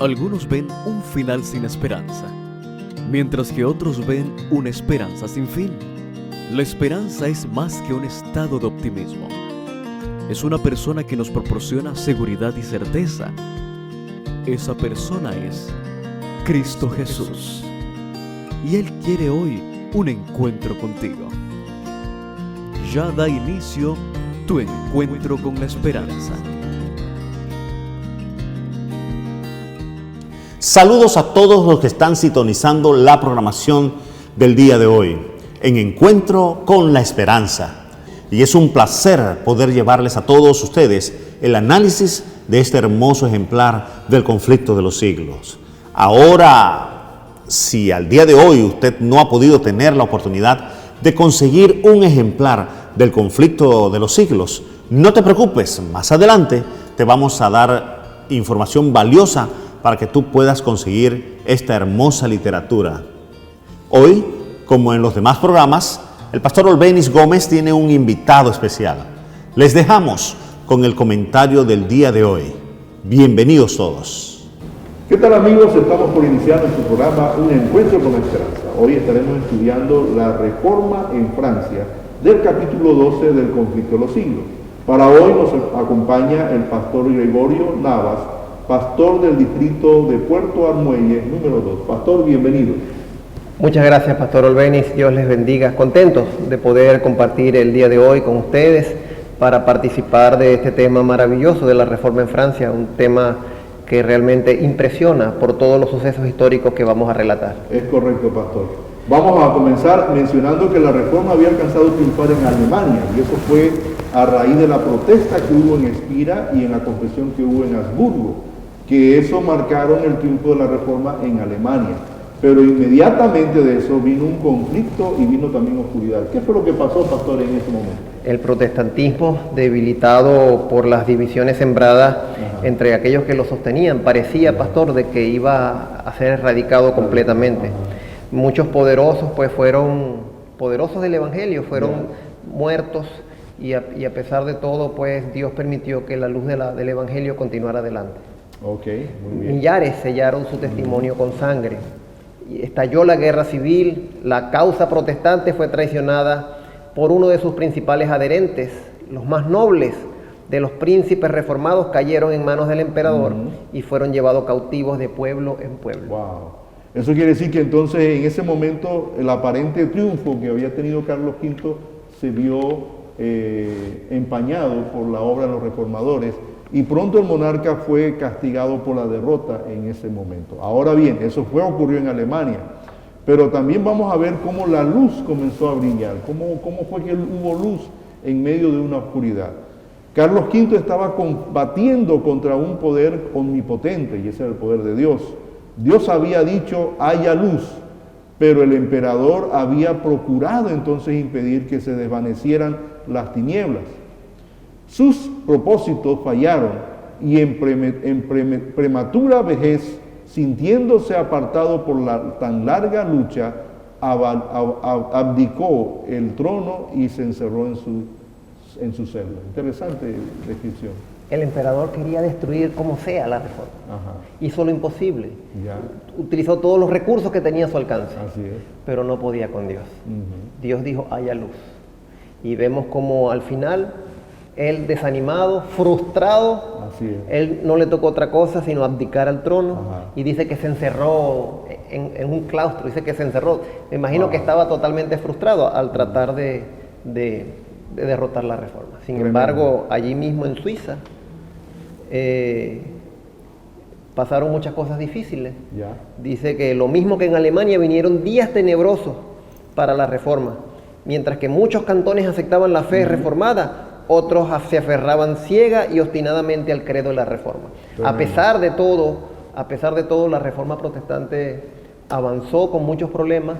Algunos ven un final sin esperanza, mientras que otros ven una esperanza sin fin. La esperanza es más que un estado de optimismo. Es una persona que nos proporciona seguridad y certeza. Esa persona es Cristo Jesús. Y Él quiere hoy un encuentro contigo. Ya da inicio tu encuentro con la esperanza. Saludos a todos los que están sintonizando la programación del día de hoy, en Encuentro con la Esperanza. Y es un placer poder llevarles a todos ustedes el análisis de este hermoso ejemplar del conflicto de los siglos. Ahora, si al día de hoy usted no ha podido tener la oportunidad de conseguir un ejemplar del conflicto de los siglos, no te preocupes, más adelante te vamos a dar información valiosa para que tú puedas conseguir esta hermosa literatura. Hoy, como en los demás programas, el pastor Olbenis Gómez tiene un invitado especial. Les dejamos con el comentario del día de hoy. Bienvenidos todos. ¿Qué tal, amigos? Estamos por iniciar nuestro programa Un Encuentro con la Esperanza. Hoy estaremos estudiando la Reforma en Francia del capítulo 12 del Conflicto de los Siglos. Para hoy nos acompaña el pastor Gregorio Navas, pastor del distrito de Puerto Armuelles, número 2. Pastor, bienvenido. Muchas gracias, pastor Olbenis. Dios les bendiga. Contentos de poder compartir el día de hoy con ustedes para participar de este tema maravilloso de la Reforma en Francia, un tema que realmente impresiona por todos los sucesos históricos que vamos a relatar. Es correcto, pastor. Vamos a comenzar mencionando que la Reforma había alcanzado triunfar en Alemania, y eso fue a raíz de la protesta que hubo en Espira y en la confesión que hubo en Habsburgo, que eso marcaron el triunfo de la Reforma en Alemania. Pero inmediatamente de eso vino un conflicto y vino también oscuridad. ¿Qué fue lo que pasó, pastor, en ese momento? El protestantismo, debilitado por las divisiones sembradas entre aquellos que lo sostenían, parecía, pastor, de que iba a ser erradicado completamente. Muchos poderosos, pues fueron poderosos del Evangelio, fueron muertos, y a pesar de todo, pues Dios permitió que la luz del Evangelio continuara adelante. Okay, muy bien. Millares sellaron su testimonio con sangre. Y estalló la guerra civil, la causa protestante fue traicionada por uno de sus principales adherentes. Los más nobles de los príncipes reformados cayeron en manos del emperador y fueron llevados cautivos de pueblo en pueblo. Wow. Eso quiere decir que entonces en ese momento el aparente triunfo que había tenido Carlos V se vio empañado por la obra de los reformadores, y pronto el monarca fue castigado por la derrota en ese momento. Ahora bien, eso ocurrió en Alemania, pero también vamos a ver cómo la luz comenzó a brillar, cómo fue que hubo luz en medio de una oscuridad. Carlos V estaba combatiendo contra un poder omnipotente, y ese era el poder de Dios. Dios había dicho, haya luz, pero el emperador había procurado entonces impedir que se desvanecieran las tinieblas. Sus propósitos fallaron, y en prematura vejez, sintiéndose apartado por la tan larga lucha, abdicó el trono y se encerró en su celda. Interesante descripción. El emperador quería destruir como sea la reforma. Hizo lo imposible. Utilizó todos los recursos que tenía a su alcance. Así es. Pero no podía con Dios. Dios dijo, haya luz. Y vemos como al final, él desanimado, frustrado, él no le tocó otra cosa sino abdicar al trono. Y dice que se encerró en un claustro, dice que se encerró. Me imagino que estaba totalmente frustrado al tratar de derrotar la reforma. Sin embargo, allí mismo en Suiza pasaron muchas cosas difíciles. Dice que lo mismo que en Alemania vinieron días tenebrosos para la reforma. Mientras que muchos cantones aceptaban la fe reformada, otros se aferraban ciega y obstinadamente al credo de la reforma. A pesar de todo, la reforma protestante avanzó con muchos problemas,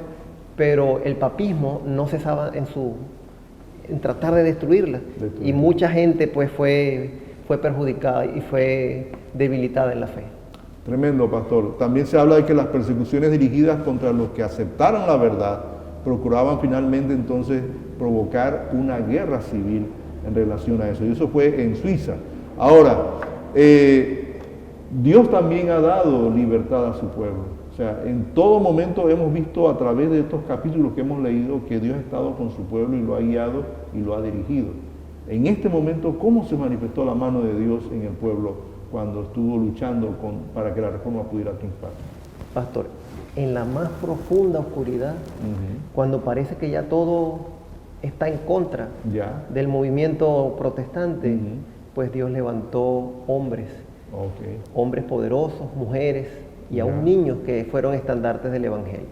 pero el papismo no cesaba en tratar de destruirla. Y mucha gente pues fue perjudicada y fue debilitada en la fe. Tremendo, pastor. También se habla de que las persecuciones dirigidas contra los que aceptaron la verdad procuraban finalmente entonces provocar una guerra civil en relación a eso. Y eso fue en Suiza. Ahora, Dios también ha dado libertad a su pueblo. O sea, en todo momento hemos visto a través de estos capítulos que hemos leído que Dios ha estado con su pueblo y lo ha guiado y lo ha dirigido. En este momento, ¿cómo se manifestó la mano de Dios en el pueblo cuando estuvo luchando para que la reforma pudiera triunfar? Pastor, en la más profunda oscuridad, cuando parece que ya todo está en contra del movimiento protestante, pues Dios levantó hombres, hombres poderosos, mujeres y aún niños que fueron estandartes del Evangelio.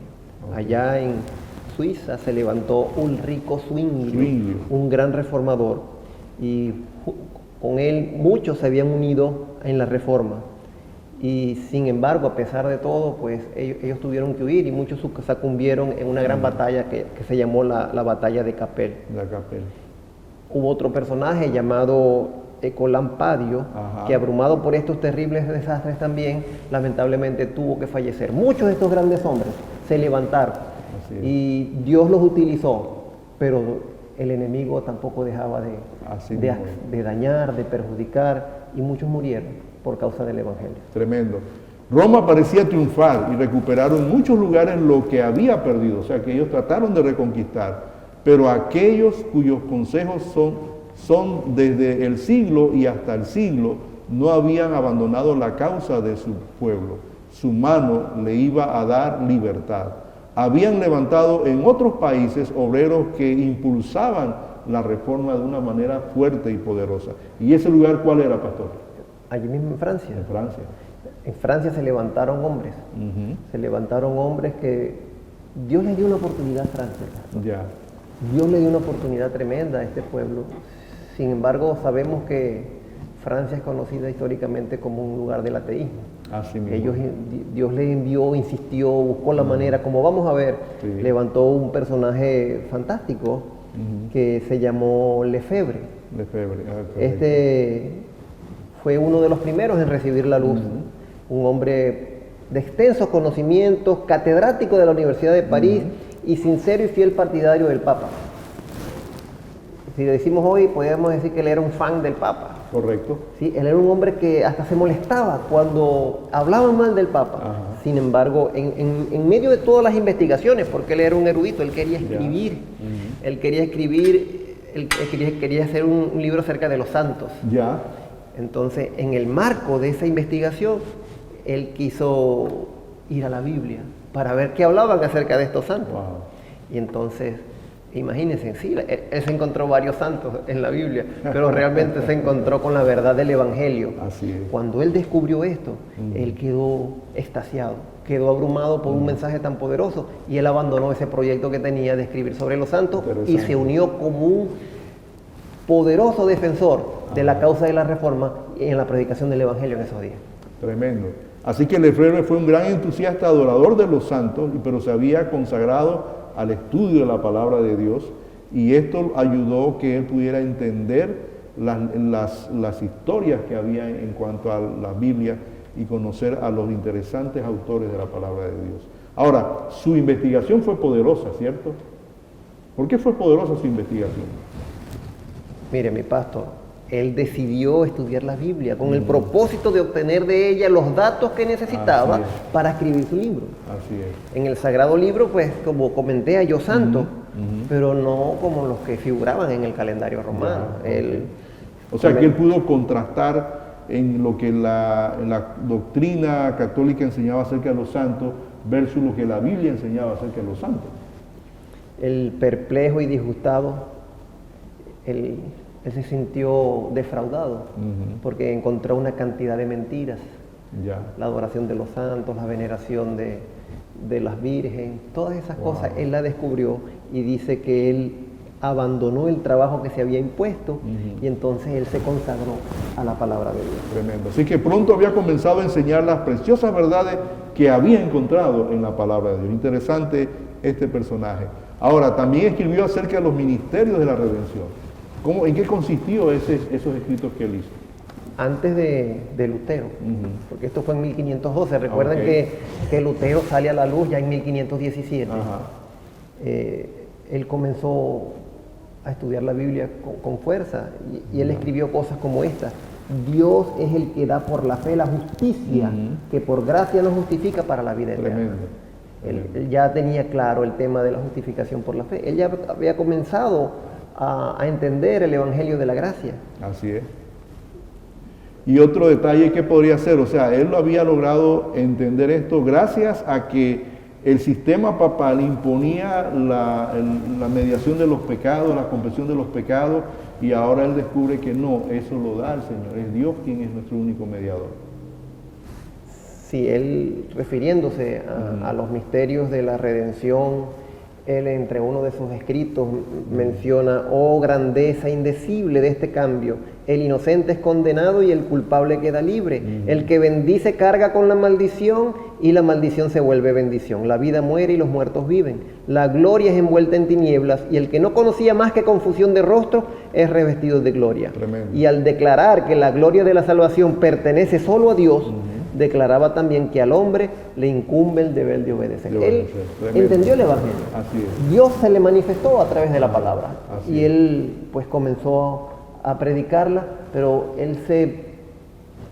Allá en Suiza se levantó Ulrico Zwingli, un gran reformador, y con él muchos se habían unido en la reforma. Y sin embargo, a pesar de todo, pues ellos tuvieron que huir y muchos sucumbieron en una gran batalla que se llamó la batalla de Capel. Hubo otro personaje llamado Ecolampadio, que abrumado por estos terribles desastres también, lamentablemente tuvo que fallecer. Muchos de estos grandes hombres se levantaron y Dios los utilizó, pero el enemigo tampoco dejaba de dañar, de perjudicar, y muchos murieron por causa del Evangelio. Tremendo. Roma parecía triunfar y recuperaron muchos lugares lo que había perdido, o sea que ellos trataron de reconquistar, pero aquellos cuyos consejos son desde el siglo y hasta el siglo, no habían abandonado la causa de su pueblo. Su mano le iba a dar libertad. Habían levantado en otros países obreros que impulsaban la reforma de una manera fuerte y poderosa. ¿Y ese lugar cuál era, pastor? Allí mismo en Francia. En Francia. En Francia se levantaron hombres. Se levantaron hombres que Dios les dio una oportunidad a Francia. Dios le dio una oportunidad tremenda a este pueblo. Sin embargo, sabemos que Francia es conocida históricamente como un lugar del ateísmo. Dios le envió, insistió, buscó la manera, como vamos a ver, levantó un personaje fantástico que se llamó Lefebvre. Este fue uno de los primeros en recibir la luz, un hombre de extensos conocimientos, catedrático de la Universidad de París y sincero y fiel partidario del Papa. Si lo decimos hoy, podríamos decir que él era un fan del Papa. Correcto. Sí, él era un hombre que hasta se molestaba cuando hablaban mal del Papa. Sin embargo, en medio de todas las investigaciones, porque él era un erudito, él quería escribir. Él quería escribir, él quería hacer un libro acerca de los santos. Entonces, en el marco de esa investigación, él quiso ir a la Biblia para ver qué hablaban acerca de estos santos. Y entonces, imagínense, sí, él se encontró varios santos en la Biblia, pero realmente se encontró con la verdad del Evangelio. Cuando él descubrió esto, él quedó extasiado, quedó abrumado por un mensaje tan poderoso, y él abandonó ese proyecto que tenía de escribir sobre los santos y se unió como un poderoso defensor de la causa de la reforma en la predicación del Evangelio en esos días. Tremendo. Así que Lefebvre fue un gran entusiasta, adorador de los santos, pero se había consagrado al estudio de la palabra de Dios, y esto ayudó que él pudiera entender las historias que había en cuanto a la Biblia y conocer a los interesantes autores de la palabra de Dios. Ahora, su investigación fue poderosa, ¿cierto? ¿Por qué fue poderosa su investigación? Mire, mi pastor, él decidió estudiar la Biblia con el propósito de obtener de ella los datos que necesitaba para escribir su libro. En el Sagrado Libro, pues, como comenté, halló santos, pero no como los que figuraban en el calendario romano. O sea, que él pudo contrastar en lo que la doctrina católica enseñaba acerca de los santos versus lo que la Biblia enseñaba acerca de los santos. El perplejo y disgustado, él se sintió defraudado porque encontró una cantidad de mentiras. La adoración de los santos, la veneración de las vírgenes, todas esas cosas él la descubrió, y dice que él abandonó el trabajo que se había impuesto y entonces él se consagró a la palabra de Dios. Tremendo. Así que pronto había comenzado a enseñar las preciosas verdades que había encontrado en la palabra de Dios. Interesante este personaje. Ahora, también escribió acerca de los ministerios de la redención. ¿En qué consistió esos escritos que él hizo? Antes de Lutero, porque esto fue en 1512. Recuerden que Lutero sale a la luz ya en 1517. Él comenzó a estudiar la Biblia con fuerza, y él escribió cosas como estas. Dios es el que da por la fe la justicia, que por gracia nos justifica para la vida eterna. Él ya tenía claro el tema de la justificación por la fe. Él ya había comenzado a entender el Evangelio de la gracia. Así es. Y otro detalle que podría ser, o sea, él lo había logrado entender esto gracias a que el sistema papal imponía la mediación de los pecados, la confesión de los pecados, y ahora él descubre que no, eso lo da el Señor, es Dios quien es nuestro único mediador. Sí, él refiriéndose a los misterios de la redención, él entre uno de sus escritos menciona: oh grandeza indecible de este cambio, el inocente es condenado y el culpable queda libre, el que bendice carga con la maldición y la maldición se vuelve bendición, la vida muere y los muertos viven, la gloria es envuelta en tinieblas y el que no conocía más que confusión de rostro es revestido de gloria. Tremendo. Y al declarar que la gloria de la salvación pertenece solo a Dios, declaraba también que al hombre le incumbe el deber de obedecer. Él entendió el Evangelio. Así es. Dios se le manifestó a través de la palabra. Así Y es. él pues comenzó a predicarla, pero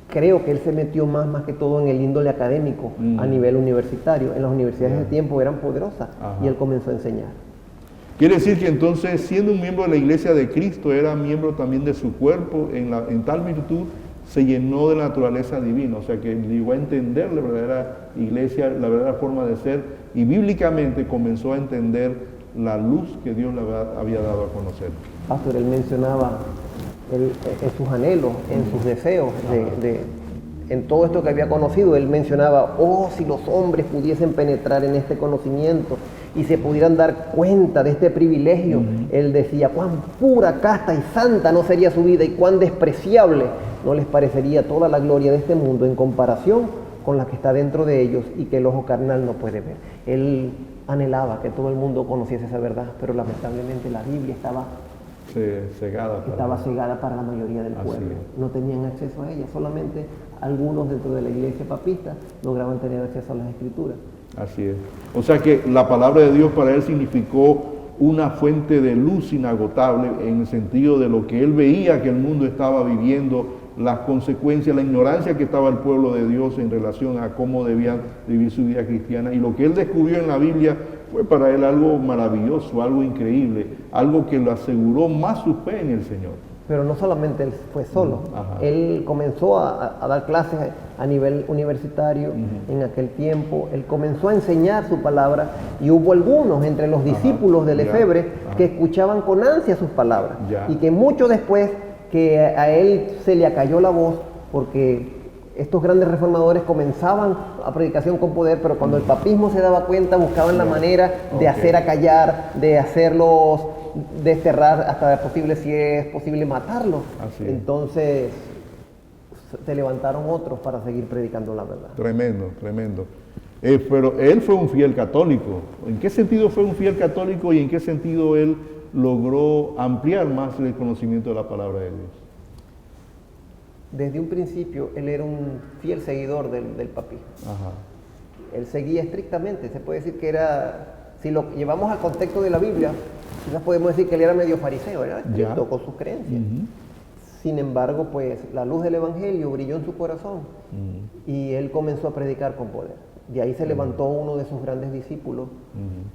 creo que él se metió más que todo en el índole académico a nivel universitario. En las universidades de tiempo eran poderosas y él comenzó a enseñar. Quiere decir que entonces, siendo un miembro de la iglesia de Cristo, era miembro también de su cuerpo, en tal virtud se llenó de la naturaleza divina, o sea que llegó a entender la verdadera iglesia, la verdadera forma de ser, y bíblicamente comenzó a entender la luz que Dios le había dado a conocer. Pastor, él mencionaba en sus anhelos, en sus deseos, en todo esto que había conocido, él mencionaba: oh, si los hombres pudiesen penetrar en este conocimiento y se pudieran dar cuenta de este privilegio. Él decía: cuán pura, casta y santa no sería su vida y cuán despreciable no les parecería toda la gloria de este mundo en comparación con la que está dentro de ellos y que el ojo carnal no puede ver. Él anhelaba que todo el mundo conociese esa verdad, pero lamentablemente la Biblia estaba cegada para la mayoría del pueblo. No tenían acceso a ella, solamente algunos dentro de la iglesia papista lograban tener acceso a las escrituras. Así es. O sea que la palabra de Dios para él significó una fuente de luz inagotable, en el sentido de lo que él veía que el mundo estaba viviendo, las consecuencias, la ignorancia que estaba el pueblo de Dios en relación a cómo debían vivir su vida cristiana, y lo que él descubrió en la Biblia fue para él algo maravilloso, algo increíble, algo que lo aseguró más su fe en el Señor. Pero no solamente él fue solo, él comenzó a dar clases a nivel universitario en aquel tiempo, él comenzó a enseñar su palabra, y hubo algunos entre los discípulos de Lefebvre que escuchaban con ansia sus palabras, y que mucho después que a él se le acalló la voz, porque estos grandes reformadores comenzaban a predicación con poder, pero cuando el papismo se daba cuenta buscaban la manera de hacer acallar, de hacerlos desterrar, hasta posible, si es posible, matarlos. Entonces se levantaron otros para seguir predicando la verdad. Tremendo, tremendo. Pero él fue un fiel católico. ¿En qué sentido fue un fiel católico y en qué sentido él logró ampliar más el conocimiento de la palabra de Dios? Desde un principio él era un fiel seguidor del papismo. Él seguía estrictamente, se puede decir que era, si lo llevamos al contexto de la Biblia, quizás podemos decir que él era medio fariseo, era estricto con sus creencias. Sin embargo, pues la luz del Evangelio brilló en su corazón y él comenzó a predicar con poder. De ahí se levantó uno de sus grandes discípulos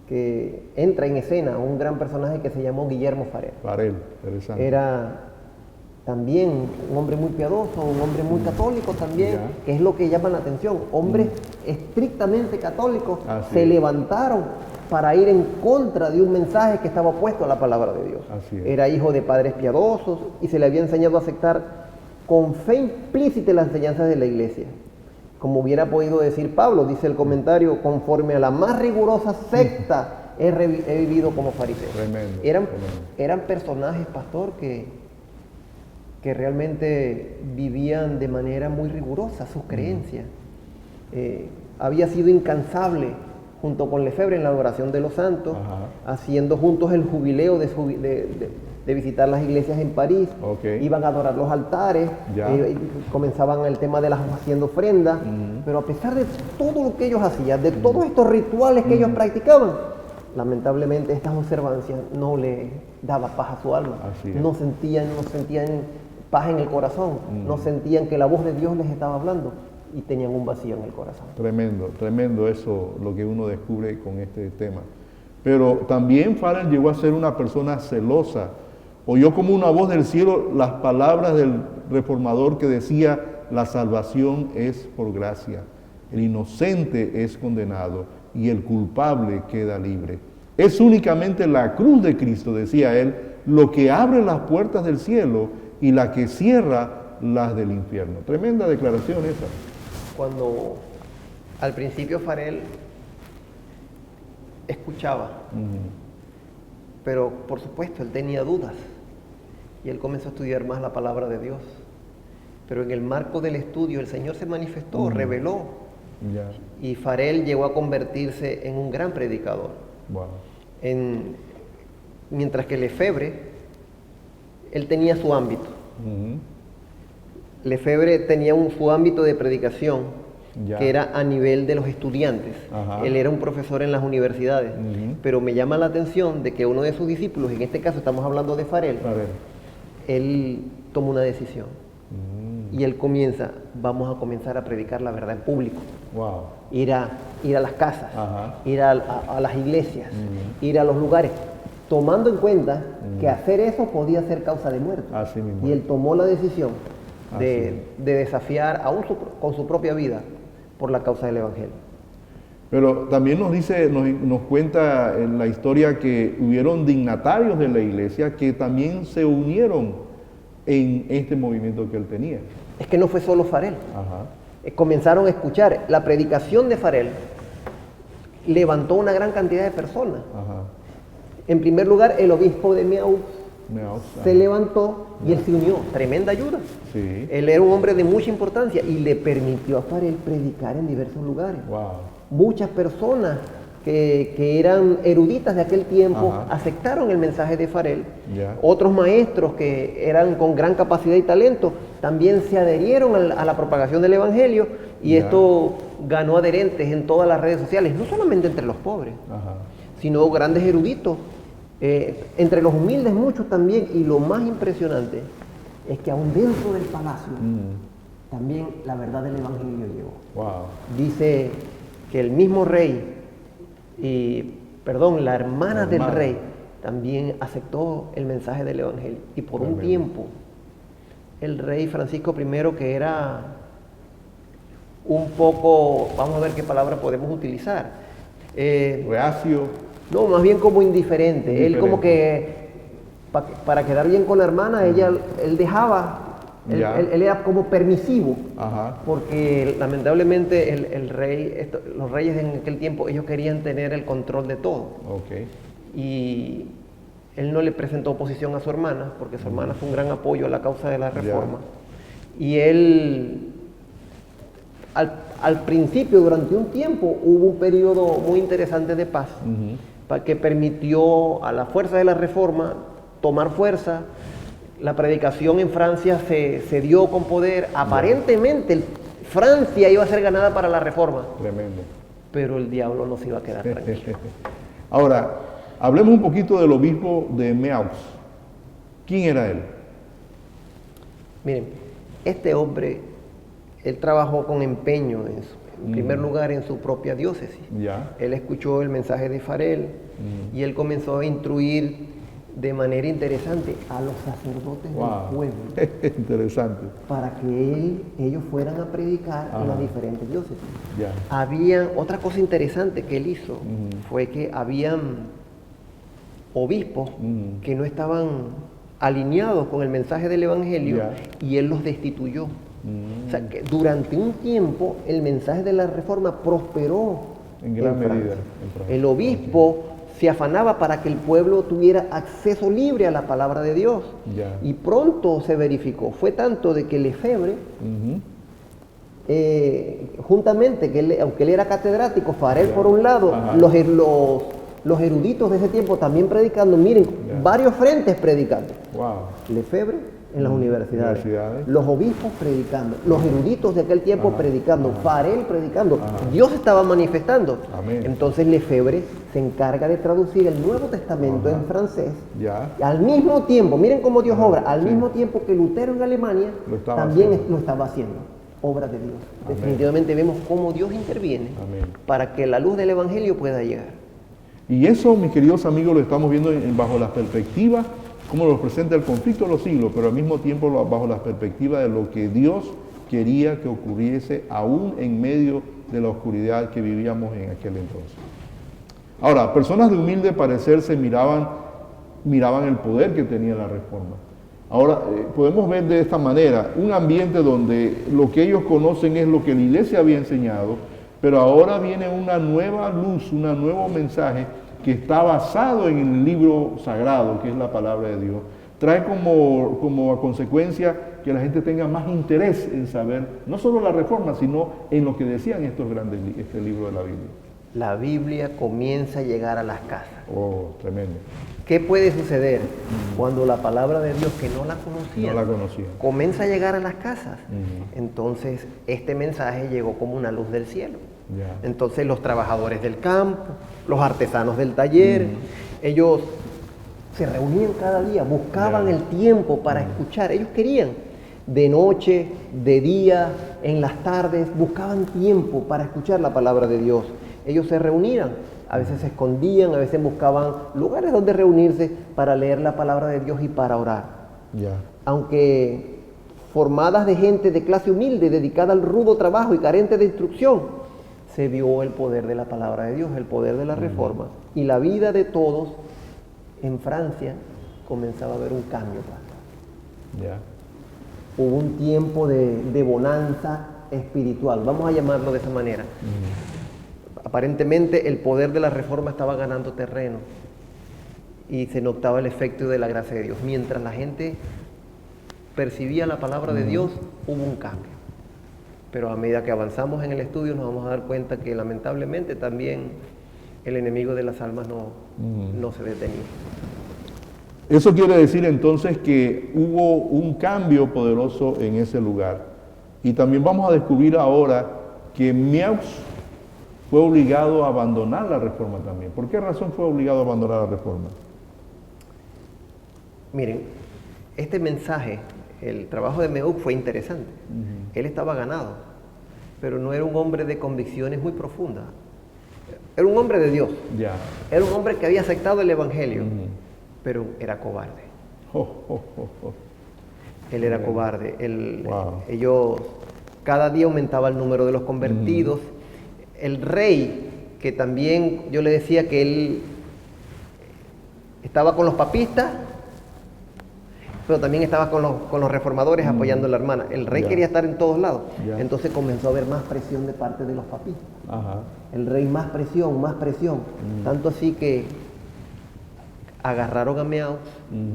que entra en escena, un gran personaje que se llamó Guillermo Farel. Farel, interesante. Era también un hombre muy piadoso, un hombre muy católico también, que es lo que llama la atención. Hombres estrictamente católicos se levantaron para ir en contra de un mensaje que estaba opuesto a la palabra de Dios. Era hijo de padres piadosos y se le había enseñado a aceptar con fe implícita las enseñanzas de la iglesia. Como hubiera podido decir Pablo, dice el comentario: conforme a la más rigurosa secta he vivido como fariseo. Tremendo, eran personajes, pastor, que realmente vivían de manera muy rigurosa sus creencias. Había sido incansable junto con Lefebvre en la adoración de los santos, haciendo juntos el jubileo de visitar las iglesias en París. Iban a adorar los altares, comenzaban el tema de las haciendo ofrendas, pero a pesar de todo lo que ellos hacían, de todos estos rituales que ellos practicaban, lamentablemente estas observancias no le daba paz a su alma. No sentían paz en el corazón, no sentían que la voz de Dios les estaba hablando y tenían un vacío en el corazón. Tremendo, tremendo eso, lo que uno descubre con este tema. Pero también Farel llegó a ser una persona celosa. Oyó como una voz del cielo las palabras del reformador que decía: la salvación es por gracia, el inocente es condenado y el culpable queda libre. Es únicamente la cruz de Cristo, decía él, lo que abre las puertas del cielo y la que cierra las del infierno. Tremenda declaración esa. Cuando al principio Farel escuchaba, pero por supuesto él tenía dudas y él comenzó a estudiar más la palabra de Dios. Pero en el marco del estudio el Señor se manifestó, reveló, y Farel llegó a convertirse en un gran predicador. Wow. Mientras que Lefebvre, él tenía su ámbito. Lefebvre tenía su ámbito de predicación, que era a nivel de los estudiantes. Él era un profesor en las universidades. Pero me llama la atención de que uno de sus discípulos, en este caso estamos hablando de Farel, él tomó una decisión. Y él vamos a comenzar a predicar la verdad en público. Wow. Ir a las casas, ir a las iglesias, ir a los lugares, tomando en cuenta que hacer eso podía ser causa de muerte. Así mismo. Y él tomó la decisión de desafiar aún con su propia vida por la causa del Evangelio. Pero también nos cuenta en la historia que hubieron dignatarios de la iglesia que también se unieron en este movimiento que él tenía. Es que no fue solo Farel. Comenzaron a escuchar. La predicación de Farel levantó una gran cantidad de personas. En primer lugar, el obispo de Meaux se levantó y él se unió. Tremenda ayuda. Sí. Él era un hombre de mucha importancia y le permitió a Farel predicar en diversos lugares. Wow. Muchas personas que eran eruditas de aquel tiempo aceptaron el mensaje de Farel. Otros maestros que eran con gran capacidad y talento también se adherieron a la propagación del Evangelio y esto ganó adherentes en todas las redes sociales, no solamente entre los pobres, sino grandes eruditos, entre los humildes muchos también. Y lo más impresionante es que aún dentro del palacio también la verdad del Evangelio llegó. Wow. Dice que el mismo rey la hermana del rey también aceptó el mensaje del Evangelio. Y por un tiempo, el rey Francisco I, que era un poco, vamos a ver qué palabra podemos utilizar. Reacio. No, más bien como indiferente. Él como que, para quedar bien con la hermana, él dejaba. Él era como permisivo, porque lamentablemente los reyes en aquel tiempo, ellos querían tener el control de todo. Y él no le presentó oposición a su hermana, porque su hermana fue un gran apoyo a la causa de la reforma. Y él, al principio, durante un tiempo, hubo un periodo muy interesante de paz, que permitió a la fuerza de la reforma tomar fuerza. La predicación en Francia se dio con poder. Aparentemente Francia iba a ser ganada para la reforma. Tremendo. Pero el diablo no se iba a quedar tranquilo. Ahora, hablemos un poquito del obispo de Meaux. ¿Quién era él? Miren, este hombre, él trabajó con empeño en primer lugar en su propia diócesis. Él escuchó el mensaje de Farel y él comenzó a instruir de manera interesante a los sacerdotes del pueblo. Interesante. Para que ellos fueran a predicar en las diferentes diócesis. Había otra cosa interesante que él hizo, fue que habían obispos que no estaban alineados con el mensaje del Evangelio y él los destituyó. O sea, que durante un tiempo el mensaje de la reforma prosperó en gran medida. El obispo se afanaba para que el pueblo tuviera acceso libre a la palabra de Dios. Y pronto se verificó. Fue tanto de que Lefebvre, juntamente, aunque él era catedrático, Farel por un lado, los eruditos de ese tiempo también predicando, miren, varios frentes predicando. Lefebvre, en las universidades, los obispos predicando, los eruditos de aquel tiempo predicando, Farel predicando, Dios estaba manifestando. Amén. Entonces Lefebvre se encarga de traducir el Nuevo Testamento en francés. Al mismo tiempo, miren cómo Dios obra, al mismo tiempo que Lutero en Alemania también lo estaba haciendo. Obra de Dios. Amén. Definitivamente vemos cómo Dios interviene para que la luz del Evangelio pueda llegar. Y eso, mis queridos amigos, lo estamos viendo bajo la perspectiva, como lo presenta el conflicto de los siglos, pero al mismo tiempo bajo la perspectiva de lo que Dios quería que ocurriese aún en medio de la oscuridad que vivíamos en aquel entonces. Ahora, personas de humilde parecer se miraban el poder que tenía la Reforma. Ahora, podemos ver de esta manera un ambiente donde lo que ellos conocen es lo que la Iglesia había enseñado, pero ahora viene una nueva luz, un nuevo mensaje que está basado en el libro sagrado, que es la palabra de Dios. Trae como a consecuencia que la gente tenga más interés en saber, no solo la Reforma, sino en lo que decían estos grandes libros de la Biblia. La Biblia comienza a llegar a las casas. Oh, tremendo. ¿Qué puede suceder cuando la palabra de Dios, que no la conocían, comienza a llegar a las casas? Entonces, este mensaje llegó como una luz del cielo. Entonces, los trabajadores del campo, los artesanos del taller, ellos se reunían cada día, buscaban el tiempo para escuchar. Ellos querían, de noche, de día, en las tardes, buscaban tiempo para escuchar la palabra de Dios. Ellos se reunían. A veces se escondían, a veces buscaban lugares donde reunirse para leer la palabra de Dios y para orar. Aunque formadas de gente de clase humilde, dedicada al rudo trabajo y carente de instrucción, se vio el poder de la palabra de Dios, el poder de la Reforma. Y la vida de todos en Francia comenzaba a haber un cambio. Hubo un tiempo de bonanza espiritual, vamos a llamarlo de esa manera. Aparentemente el poder de la Reforma estaba ganando terreno y se notaba el efecto de la gracia de Dios. Mientras la gente percibía la palabra de Dios, hubo un cambio. Pero a medida que avanzamos en el estudio nos vamos a dar cuenta que lamentablemente también el enemigo de las almas no se detenía. Eso quiere decir entonces que hubo un cambio poderoso en ese lugar. Y también vamos a descubrir ahora que Miaux fue obligado a abandonar la Reforma también. ¿Por qué razón fue obligado a abandonar la Reforma? Miren, este mensaje, el trabajo de Miaux fue interesante. Él estaba ganado, pero no era un hombre de convicciones muy profundas. Era un hombre de Dios. Era un hombre que había aceptado el Evangelio, pero era cobarde. Él era cobarde. Ellos, cada día aumentaba el número de los convertidos. El rey, que también yo le decía que él estaba con los papistas, pero también estaba con los reformadores apoyando a la hermana. El rey quería estar en todos lados. Entonces comenzó a haber más presión de parte de los papistas. El rey más presión. Tanto así que agarraron a Miaux,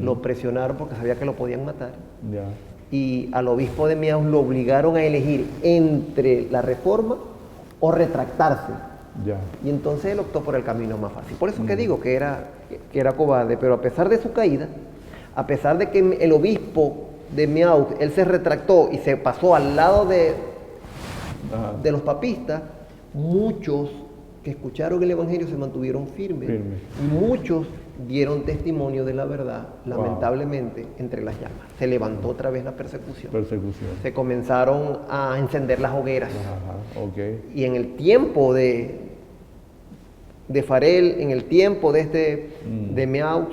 lo presionaron porque sabía que lo podían matar. Y al obispo de Miaux lo obligaron a elegir entre la Reforma o retractarse. Y entonces él optó por el camino más fácil. Por eso que digo que era cobarde, pero a pesar de su caída, a pesar de que el obispo de Miaux, él se retractó y se pasó al lado de los papistas, muchos que escucharon el Evangelio se mantuvieron firmes. Y muchos dieron testimonio de la verdad, lamentablemente, entre las llamas. Se levantó otra vez la persecución. Se comenzaron a encender las hogueras. Y en el tiempo de Farel, en el tiempo de Miaux,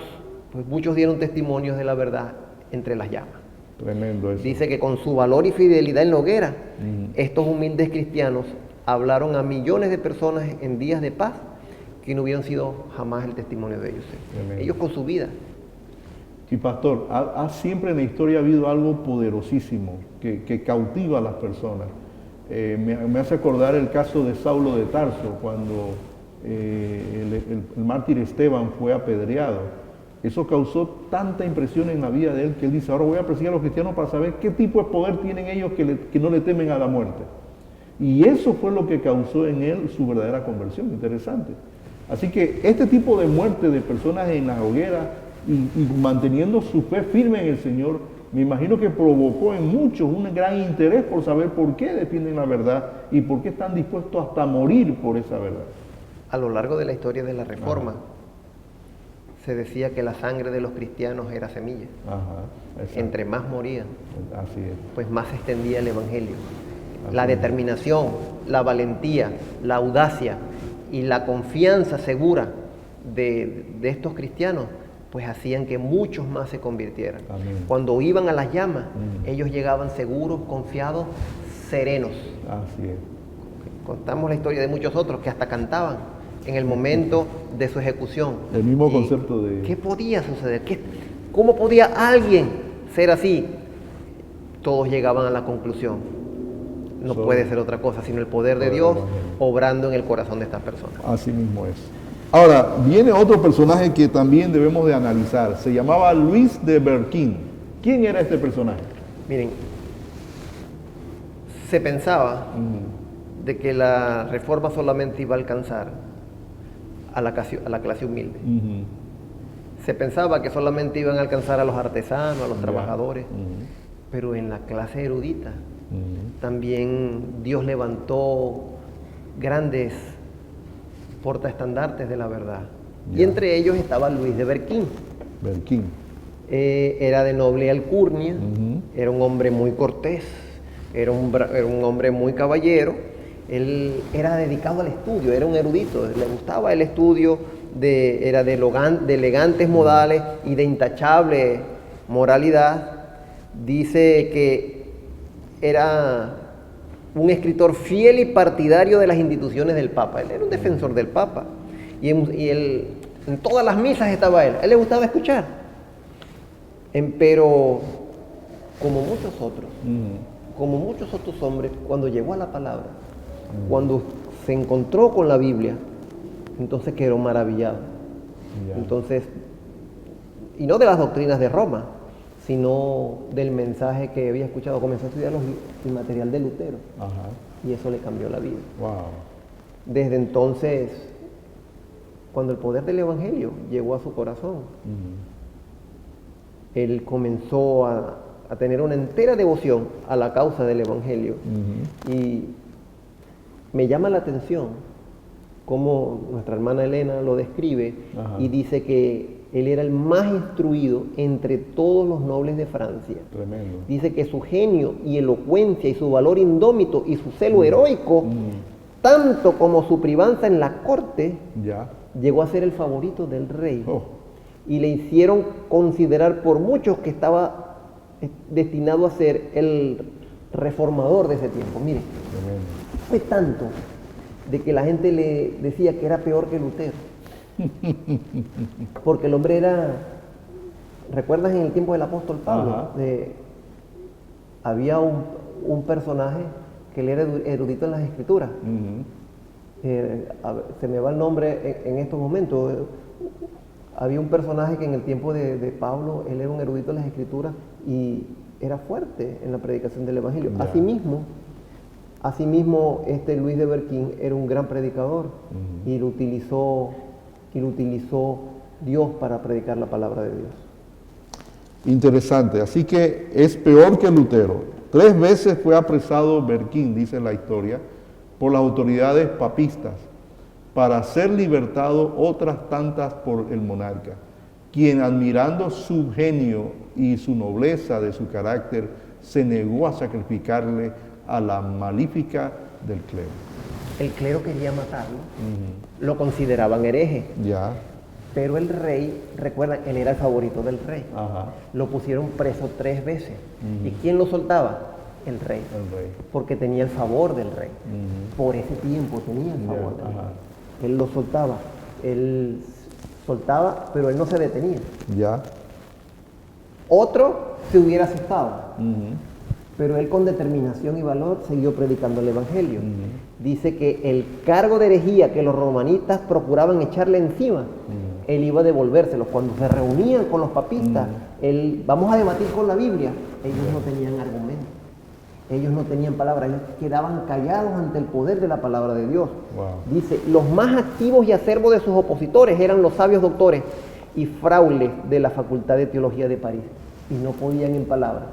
pues muchos dieron testimonios de la verdad entre las llamas. Tremendo eso. Dice que con su valor y fidelidad en la hoguera, estos humildes cristianos hablaron a millones de personas en días de paz que no hubieran sido jamás el testimonio de ellos. Ellos con su vida. Y pastor, siempre en la historia ha habido algo poderosísimo que cautiva a las personas. Me hace acordar el caso de Saulo de Tarso, cuando el mártir Esteban fue apedreado. Eso causó tanta impresión en la vida de él que él dice, ahora voy a perseguir a los cristianos para saber qué tipo de poder tienen ellos que no le temen a la muerte. Y eso fue lo que causó en él su verdadera conversión. Interesante. Así que este tipo de muerte de personas en las hogueras y manteniendo su fe firme en el Señor me imagino que provocó en muchos un gran interés por saber por qué defienden la verdad y por qué están dispuestos hasta morir por esa verdad. A lo largo de la historia de la Reforma, se decía que la sangre de los cristianos era semilla. Entre más morían, pues más se extendía el Evangelio. La determinación, la valentía, la audacia y la confianza segura de estos cristianos, pues hacían que muchos más se convirtieran. Cuando iban a las llamas, ellos llegaban seguros, confiados, serenos. Así es. Contamos la historia de muchos otros que hasta cantaban en el momento de su ejecución. El mismo concepto de... ¿Qué podía suceder? ¿Cómo podía alguien ser así? Todos llegaban a la conclusión: no puede ser otra cosa sino el poder de Dios obrando en el corazón de estas personas. Así mismo es. Ahora, viene otro personaje que también debemos de analizar. Se llamaba Luis de Berquín. ¿Quién era este personaje? Miren, se pensaba de que la Reforma solamente iba a alcanzar a la clase humilde. Se pensaba que solamente iban a alcanzar a los artesanos, a los trabajadores, pero en la clase erudita también Dios levantó grandes portaestandartes de la verdad. Y entre ellos estaba Luis de Berquín. Era de noble alcurnia, era un hombre muy cortés, era un hombre muy caballero. Él era dedicado al estudio, era un erudito, le gustaba el estudio, era de elegantes modales y de intachable moralidad. Dice que era un escritor fiel y partidario de las instituciones del Papa. Él era un defensor del Papa. Y en todas las misas estaba él. A él le gustaba escuchar. Pero como muchos otros hombres, cuando llegó a la palabra, cuando se encontró con la Biblia, entonces quedó maravillado. Entonces, y no de las doctrinas de Roma, sino del mensaje que había escuchado. Comenzó a estudiar el material de Lutero. Y eso le cambió la vida. Desde entonces, cuando el poder del Evangelio llegó a su corazón, él comenzó a tener una entera devoción a la causa del Evangelio. Y me llama la atención cómo nuestra hermana Elena lo describe y dice que él era el más instruido entre todos los nobles de Francia. Tremendo. Dice que su genio y elocuencia y su valor indómito y su celo heroico, tanto como su privanza en la corte, llegó a ser el favorito del rey. Y le hicieron considerar por muchos que estaba destinado a ser el reformador de ese tiempo. Mire, fue tanto de que la gente le decía que era peor que Lutero. Porque el hombre era, ¿recuerdas en el tiempo del apóstol Pablo? Había un personaje que él era erudito en las escrituras. Se me va el nombre en estos momentos. Había un personaje que en el tiempo de Pablo, él era un erudito en las escrituras y era fuerte en la predicación del Evangelio. Asimismo, este Luis de Berquín era un gran predicador y lo utilizó Dios para predicar la palabra de Dios. Interesante, así que es peor que Lutero. 3 veces fue apresado Berquín, dice la historia, por las autoridades papistas, para ser libertado otras tantas por el monarca, quien, admirando su genio y su nobleza de su carácter, se negó a sacrificarle a la malífica del clero. El clero quería matarlo, lo consideraban hereje. Pero el rey, recuerda, él era el favorito del rey. Lo pusieron preso 3 veces. ¿Y quién lo soltaba? El rey. Porque tenía el favor del rey. Por ese tiempo tenía el favor del rey. Él lo soltaba. Él soltaba, pero él no se detenía. Otro se hubiera asustado. Pero él con determinación y valor siguió predicando el Evangelio. Dice que el cargo de herejía que los romanistas procuraban echarle encima, él iba a devolvérselos. Cuando se reunían con los papistas, vamos a debatir con la Biblia, ellos no tenían argumentos, ellos no tenían palabras, ellos quedaban callados ante el poder de la palabra de Dios. Dice, los más activos y acervos de sus opositores eran los sabios doctores y fraules de la Facultad de Teología de París. y no podían en palabras.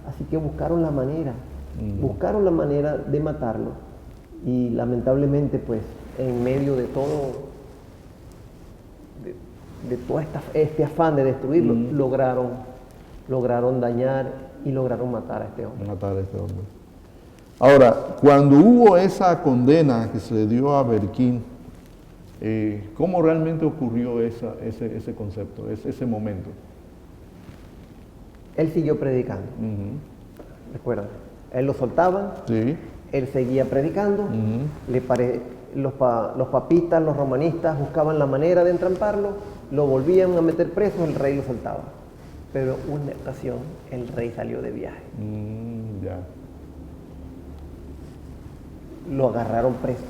Así que buscaron la manera de matarlo. Y lamentablemente, pues, en medio de todo, de todo este afán de destruirlo, lograron dañar y lograron matar a este hombre. Ahora, cuando hubo esa condena que se le dio a Berquín, ¿cómo realmente ocurrió ese concepto, ese momento? Él siguió predicando. Recuerda, él lo soltaban, sí. Él seguía predicando, los papistas, los romanistas buscaban la manera de entramparlo, lo volvían a meter preso, el rey lo soltaba. Pero una ocasión el rey salió de viaje. Ya. Lo agarraron preso,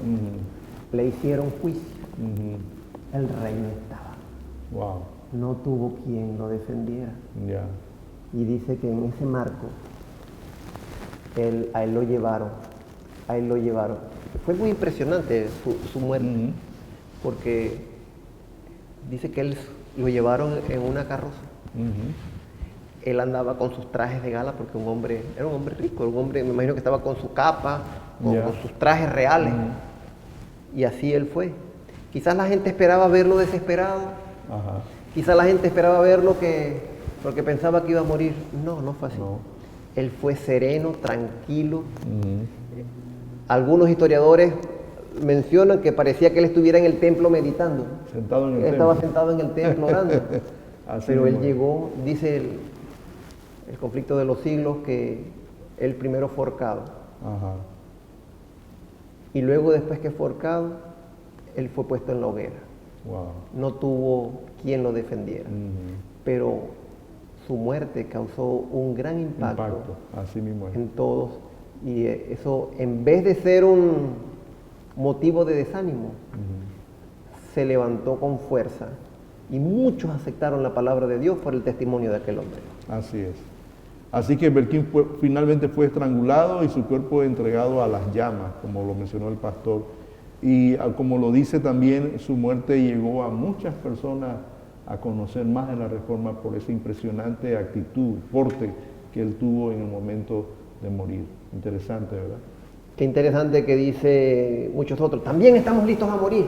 le hicieron juicio, el rey no estaba. Wow. No tuvo quien lo defendiera. Ya. Y dice que en ese marco a él lo llevaron. Fue muy impresionante su muerte, porque dice que él lo llevaron en una carroza. Él andaba con sus trajes de gala porque era un hombre rico, un hombre, me imagino que estaba con su capa, con sus trajes reales. Y así él fue. Quizás la gente esperaba verlo desesperado. Quizás la gente esperaba verlo porque pensaba que iba a morir. No fue así. No. Él fue sereno, tranquilo. Algunos historiadores mencionan que parecía que él estuviera en el templo meditando. Estaba sentado en el templo orando. Pero él llegó, dice el conflicto de los siglos, que él primero fue ahorcado. Y luego, después que fue ahorcado, él fue puesto en la hoguera. No tuvo quien lo defendiera. Pero su muerte causó un gran impacto así mismo es. En todos. Y eso, en vez de ser un motivo de desánimo, se levantó con fuerza. Y muchos aceptaron la palabra de Dios por el testimonio de aquel hombre. Así es. Así que Berquín finalmente fue estrangulado y su cuerpo entregado a las llamas, como lo mencionó el pastor. Y como lo dice también, su muerte llegó a muchas personas a conocer más de la Reforma por esa impresionante actitud, porte que él tuvo en el momento de morir. Interesante, ¿verdad? Qué interesante que dice muchos otros, también estamos listos a morir.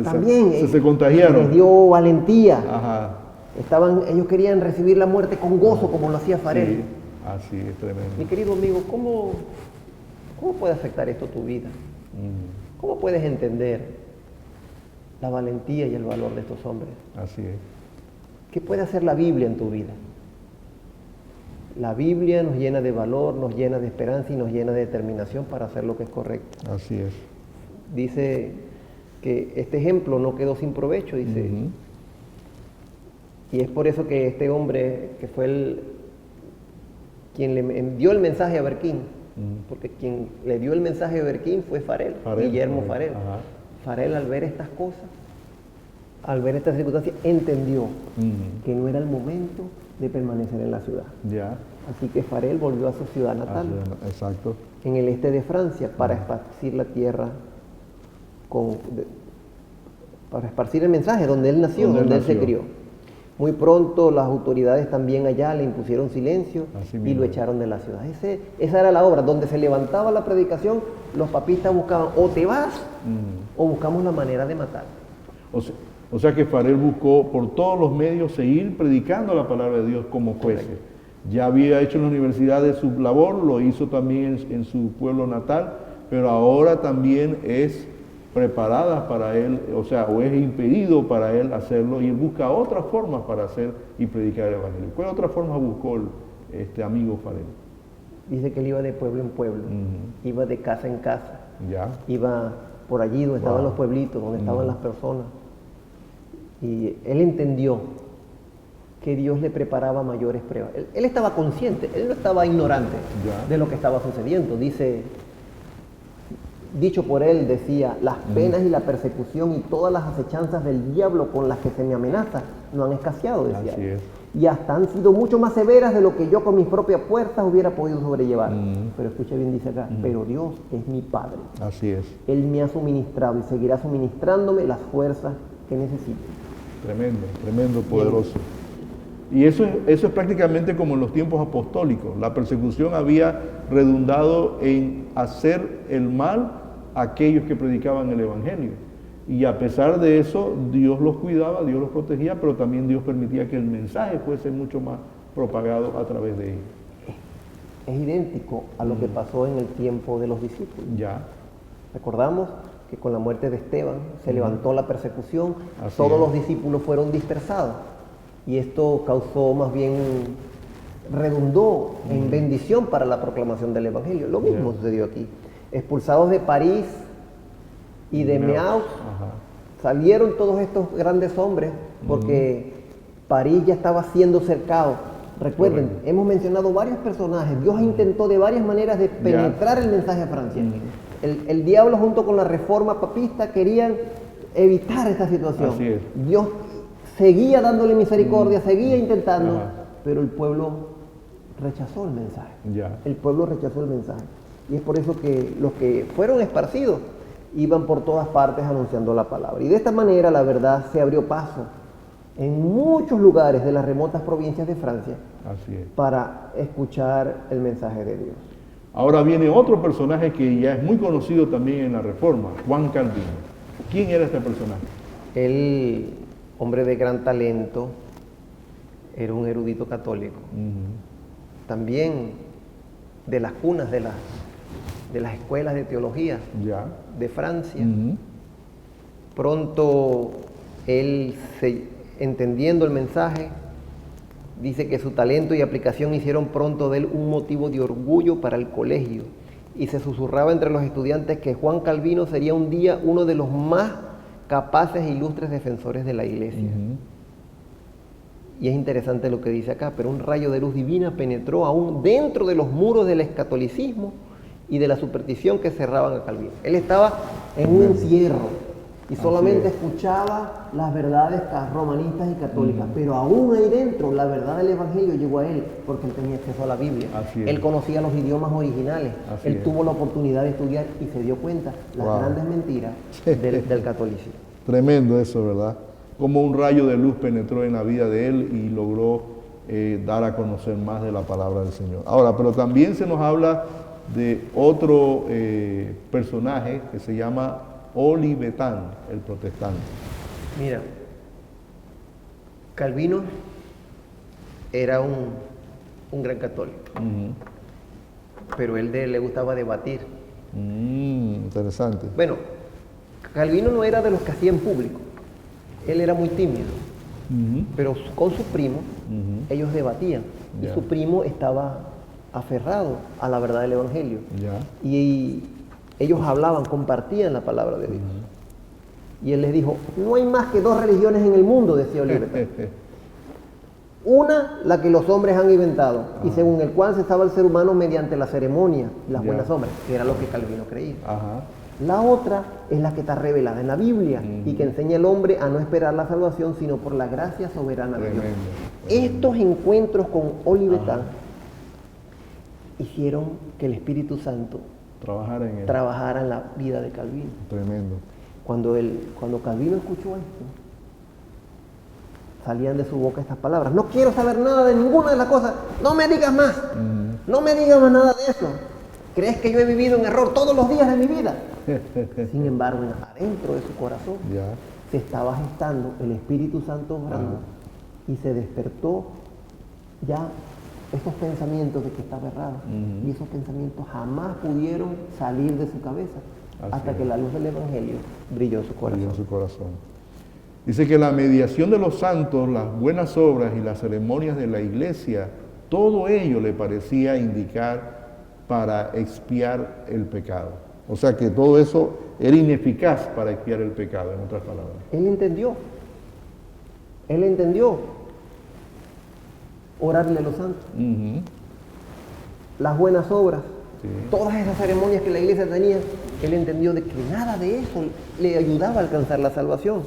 También se contagiaron. Les dio valentía. Ellos querían recibir la muerte con gozo, como lo hacía Farel. Sí, así es, tremendo. Mi querido amigo, ¿cómo puede afectar esto tu vida? ¿Cómo puedes entender la valentía y el valor de estos hombres? Así es. ¿Qué puede hacer la Biblia en tu vida? La Biblia nos llena de valor, nos llena de esperanza y nos llena de determinación para hacer lo que es correcto. Así es. Dice que este ejemplo no quedó sin provecho, dice. Y es por eso que este hombre, que fue quien le dio el mensaje a Berquín, porque quien le dio el mensaje a Berquín fue Farel, Guillermo Farel. Farel, al ver estas cosas, al ver estas circunstancias, entendió que no era el momento de permanecer en la ciudad. Así que Farel volvió a su ciudad natal, en el este de Francia, para esparcir la tierra, para esparcir el mensaje donde él nació, donde él se crió. Muy pronto las autoridades también allá le impusieron silencio y lo echaron de la ciudad. Esa era la obra, donde se levantaba la predicación, los papistas buscaban o te vas o buscamos la manera de matar. O sea que Farel buscó por todos los medios seguir predicando la palabra de Dios como fuese. Ya había hecho en la universidad de su labor, lo hizo también en su pueblo natal, pero ahora también es preparada para él, o es impedido para él hacerlo, y él busca otras formas para hacer y predicar el evangelio. ¿Cuál otra forma buscó este amigo Farel? Dice que él iba de pueblo en pueblo, iba de casa en casa, ya. Iba por allí donde estaban los pueblitos, donde estaban las personas. Y él entendió que Dios le preparaba mayores pruebas. Él estaba consciente, él no estaba ignorante de lo que estaba sucediendo. Dicho por él, decía, las penas y la persecución y todas las acechanzas del diablo con las que se me amenaza no han escaseado, decía él. Y hasta han sido mucho más severas de lo que yo con mis propias fuerzas hubiera podido sobrellevar. Pero escuche bien, dice acá, pero Dios es mi Padre. Así es. Él me ha suministrado y seguirá suministrándome las fuerzas que necesito. Tremendo, tremendo, poderoso. Y eso es prácticamente como en los tiempos apostólicos. La persecución había redundado en hacer el mal a aquellos que predicaban el Evangelio. Y a pesar de eso, Dios los cuidaba, Dios los protegía, pero también Dios permitía que el mensaje fuese mucho más propagado a través de ellos. Es idéntico a lo que pasó en el tiempo de los discípulos. Ya. Recordamos que con la muerte de Esteban se levantó la persecución, Así todos es. los discípulos fueron dispersados y esto causó más bien, redundó en bendición para la proclamación del Evangelio. Lo mismo sucedió aquí. Expulsados de París y de Meaux, salieron todos estos grandes hombres porque París ya estaba siendo cercado. Recuerden, hemos mencionado varios personajes. Dios intentó de varias maneras de penetrar el mensaje a Francia. El diablo junto con la reforma papista querían evitar esta situación. Así es. Dios seguía dándole misericordia, seguía intentando, pero el pueblo rechazó el mensaje. Ya. El pueblo rechazó el mensaje. Y es por eso que los que fueron esparcidos iban por todas partes anunciando la palabra. Y de esta manera la verdad se abrió paso en muchos lugares de las remotas provincias de Francia. Así es. Para escuchar el mensaje de Dios. Ahora viene otro personaje que ya es muy conocido también en la Reforma, Juan Calvino. ¿Quién era este personaje? Él, hombre de gran talento, era un erudito católico. También de las cunas de las escuelas de teología de Francia. Pronto él, entendiendo el mensaje, dice que su talento y aplicación hicieron pronto de él un motivo de orgullo para el colegio y se susurraba entre los estudiantes que Juan Calvino sería un día uno de los más capaces e ilustres defensores de la iglesia. Y es interesante lo que dice acá, pero un rayo de luz divina penetró aún dentro de los muros del escatolicismo y de la superstición que cerraban a Calvino. Él estaba en un encierro y solamente escuchaba las verdades romanistas y católicas, pero aún ahí dentro la verdad del Evangelio llegó a él porque él tenía acceso a la Biblia. Él conocía los idiomas originales, él tuvo la oportunidad de estudiar y se dio cuenta las grandes mentiras del catolicismo. Tremendo eso, ¿verdad? Como un rayo de luz penetró en la vida de él y logró dar a conocer más de la palabra del Señor. Ahora, pero también se nos habla de otro personaje que se llama Olivetan, el protestante. Mira, Calvino era un gran católico, pero él le gustaba debatir. Interesante. Bueno, Calvino no era de los que hacían público, él era muy tímido, pero con su primo ellos debatían y su primo estaba aferrado a la verdad del Evangelio. Y ellos hablaban, compartían la palabra de Dios. Y él les dijo, no hay más que dos religiones en el mundo, decía Olivetan. Una, la que los hombres han inventado, y según el cual se salva el ser humano mediante la ceremonia y las buenas obras, que era lo que Calvino creía. La otra es la que está revelada en la Biblia y que enseña al hombre a no esperar la salvación, sino por la gracia soberana de Dios. Estos encuentros con Olivetan hicieron que el Espíritu Santo trabajara en la vida de Calvino. Tremendo. Cuando Calvino escuchó esto, salían de su boca estas palabras: no quiero saber nada de ninguna de las cosas, no me digas más, no me digas más nada de eso. ¿Crees que yo he vivido en error todos los días de mi vida? Sin embargo, adentro de su corazón se estaba gestando el Espíritu Santo obrando y se despertó ya esos pensamientos de que estaba errado. Y esos pensamientos jamás pudieron salir de su cabeza hasta que la luz del Evangelio brilló en su corazón. Dice que la mediación de los santos, las buenas obras y las ceremonias de la iglesia, todo ello le parecía indicar para expiar el pecado. O sea que todo eso era ineficaz para expiar el pecado, en otras palabras. Él entendió orarle a los santos, las buenas obras, todas esas ceremonias que la iglesia tenía. Él entendió de que nada de eso le ayudaba a alcanzar la salvación.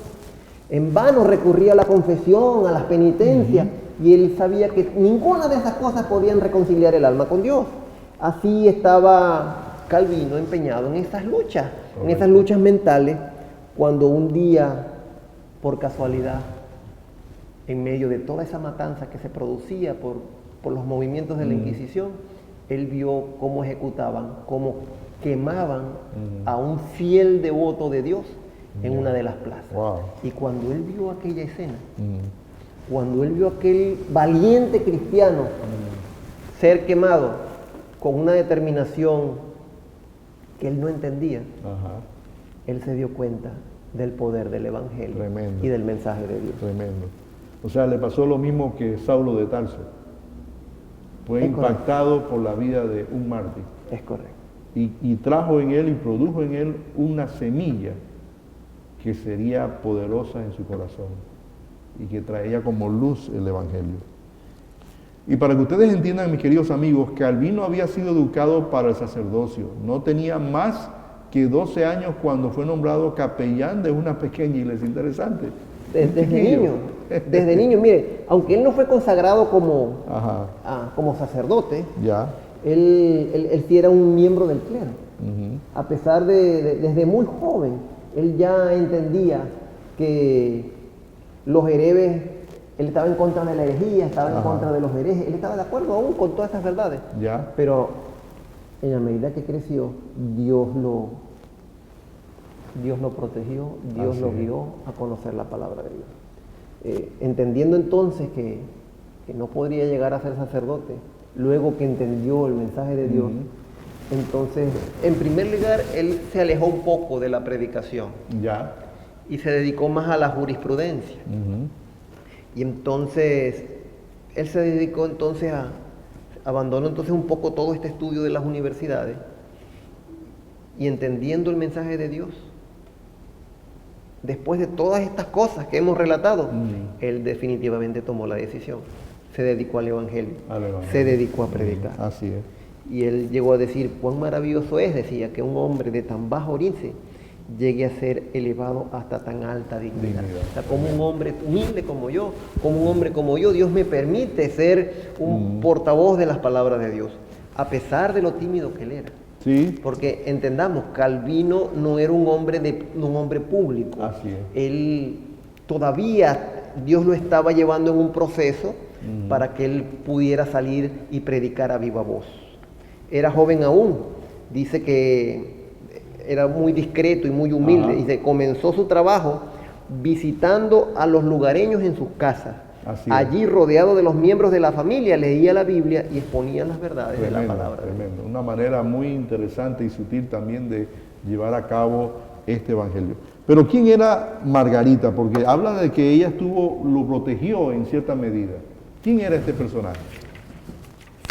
En vano recurría a la confesión, a las penitencias, y él sabía que ninguna de esas cosas podían reconciliar el alma con Dios. Así estaba Calvino empeñado en esas luchas mentales, cuando un día, por casualidad, en medio de toda esa matanza que se producía por los movimientos de la Inquisición, él vio cómo ejecutaban, cómo quemaban a un fiel devoto de Dios en una de las plazas. Wow. Y cuando él vio aquella escena, cuando él vio aquel valiente cristiano ser quemado con una determinación que él no entendía, él se dio cuenta del poder del Evangelio. Tremendo. Y del mensaje de Dios. Tremendo. O sea, le pasó lo mismo que Saulo de Tarso. Fue Es impactado por la vida de un mártir. Es correcto. Y trajo en él y produjo en él una semilla que sería poderosa en su corazón y que traía como luz el Evangelio. Y para que ustedes entiendan, mis queridos amigos, Calvino había sido educado para el sacerdocio. No tenía más que 12 años cuando fue nombrado capellán de una pequeña iglesia. Interesante. Desde niño, mire, aunque él no fue consagrado como sacerdote, Ya. él sí era un miembro del clero. A pesar desde muy joven, él ya entendía que los herejes, él estaba en contra de la herejía, estaba en contra de los herejes, él estaba de acuerdo aún con todas esas verdades. Ya. Pero en la medida que creció, Dios lo protegió, Dios lo guió a conocer la palabra de Dios. Entendiendo entonces que no podría llegar a ser sacerdote, luego que entendió el mensaje de Dios, entonces, en primer lugar, él se alejó un poco de la predicación. Ya. Y se dedicó más a la jurisprudencia. Y entonces, él se dedicó entonces abandonó entonces un poco todo este estudio de las universidades y entendiendo el mensaje de Dios, después de todas estas cosas que hemos relatado, él definitivamente tomó la decisión. Se dedicó al Evangelio, se dedicó a predicar. Así es. Y él llegó a decir, cuán maravilloso es, decía, que un hombre de tan bajo origen llegue a ser elevado hasta tan alta dignidad. O sea, como un hombre humilde como yo, Dios me permite ser un portavoz de las palabras de Dios, a pesar de lo tímido que él era. Sí. Porque entendamos, Calvino no era un hombre público. Así es. Él todavía, Dios lo estaba llevando en un proceso para que él pudiera salir y predicar a viva voz. Era joven aún, dice que era muy discreto y muy humilde, y se comenzó su trabajo visitando a los lugareños en sus casas. Allí, rodeado de los miembros de la familia, leía la Biblia y exponía las verdades de la palabra. Tremendo. Una manera muy interesante y sutil también de llevar a cabo este evangelio. Pero ¿quién era Margarita? Porque habla de que ella lo protegió en cierta medida. ¿Quién era este personaje?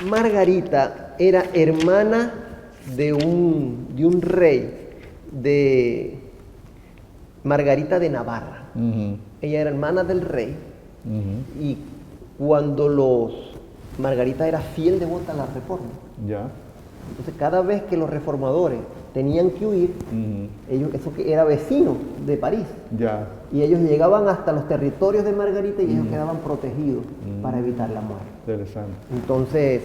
Margarita era hermana de un rey, de Margarita de Navarra. Ella era hermana del rey. Y cuando Margarita era fiel devota a la reforma. Ya. Entonces cada vez que los reformadores tenían que huir, eso que era vecino de París. Ya. Y ellos llegaban hasta los territorios de Margarita y ellos quedaban protegidos para evitar la muerte. Interesante. Entonces,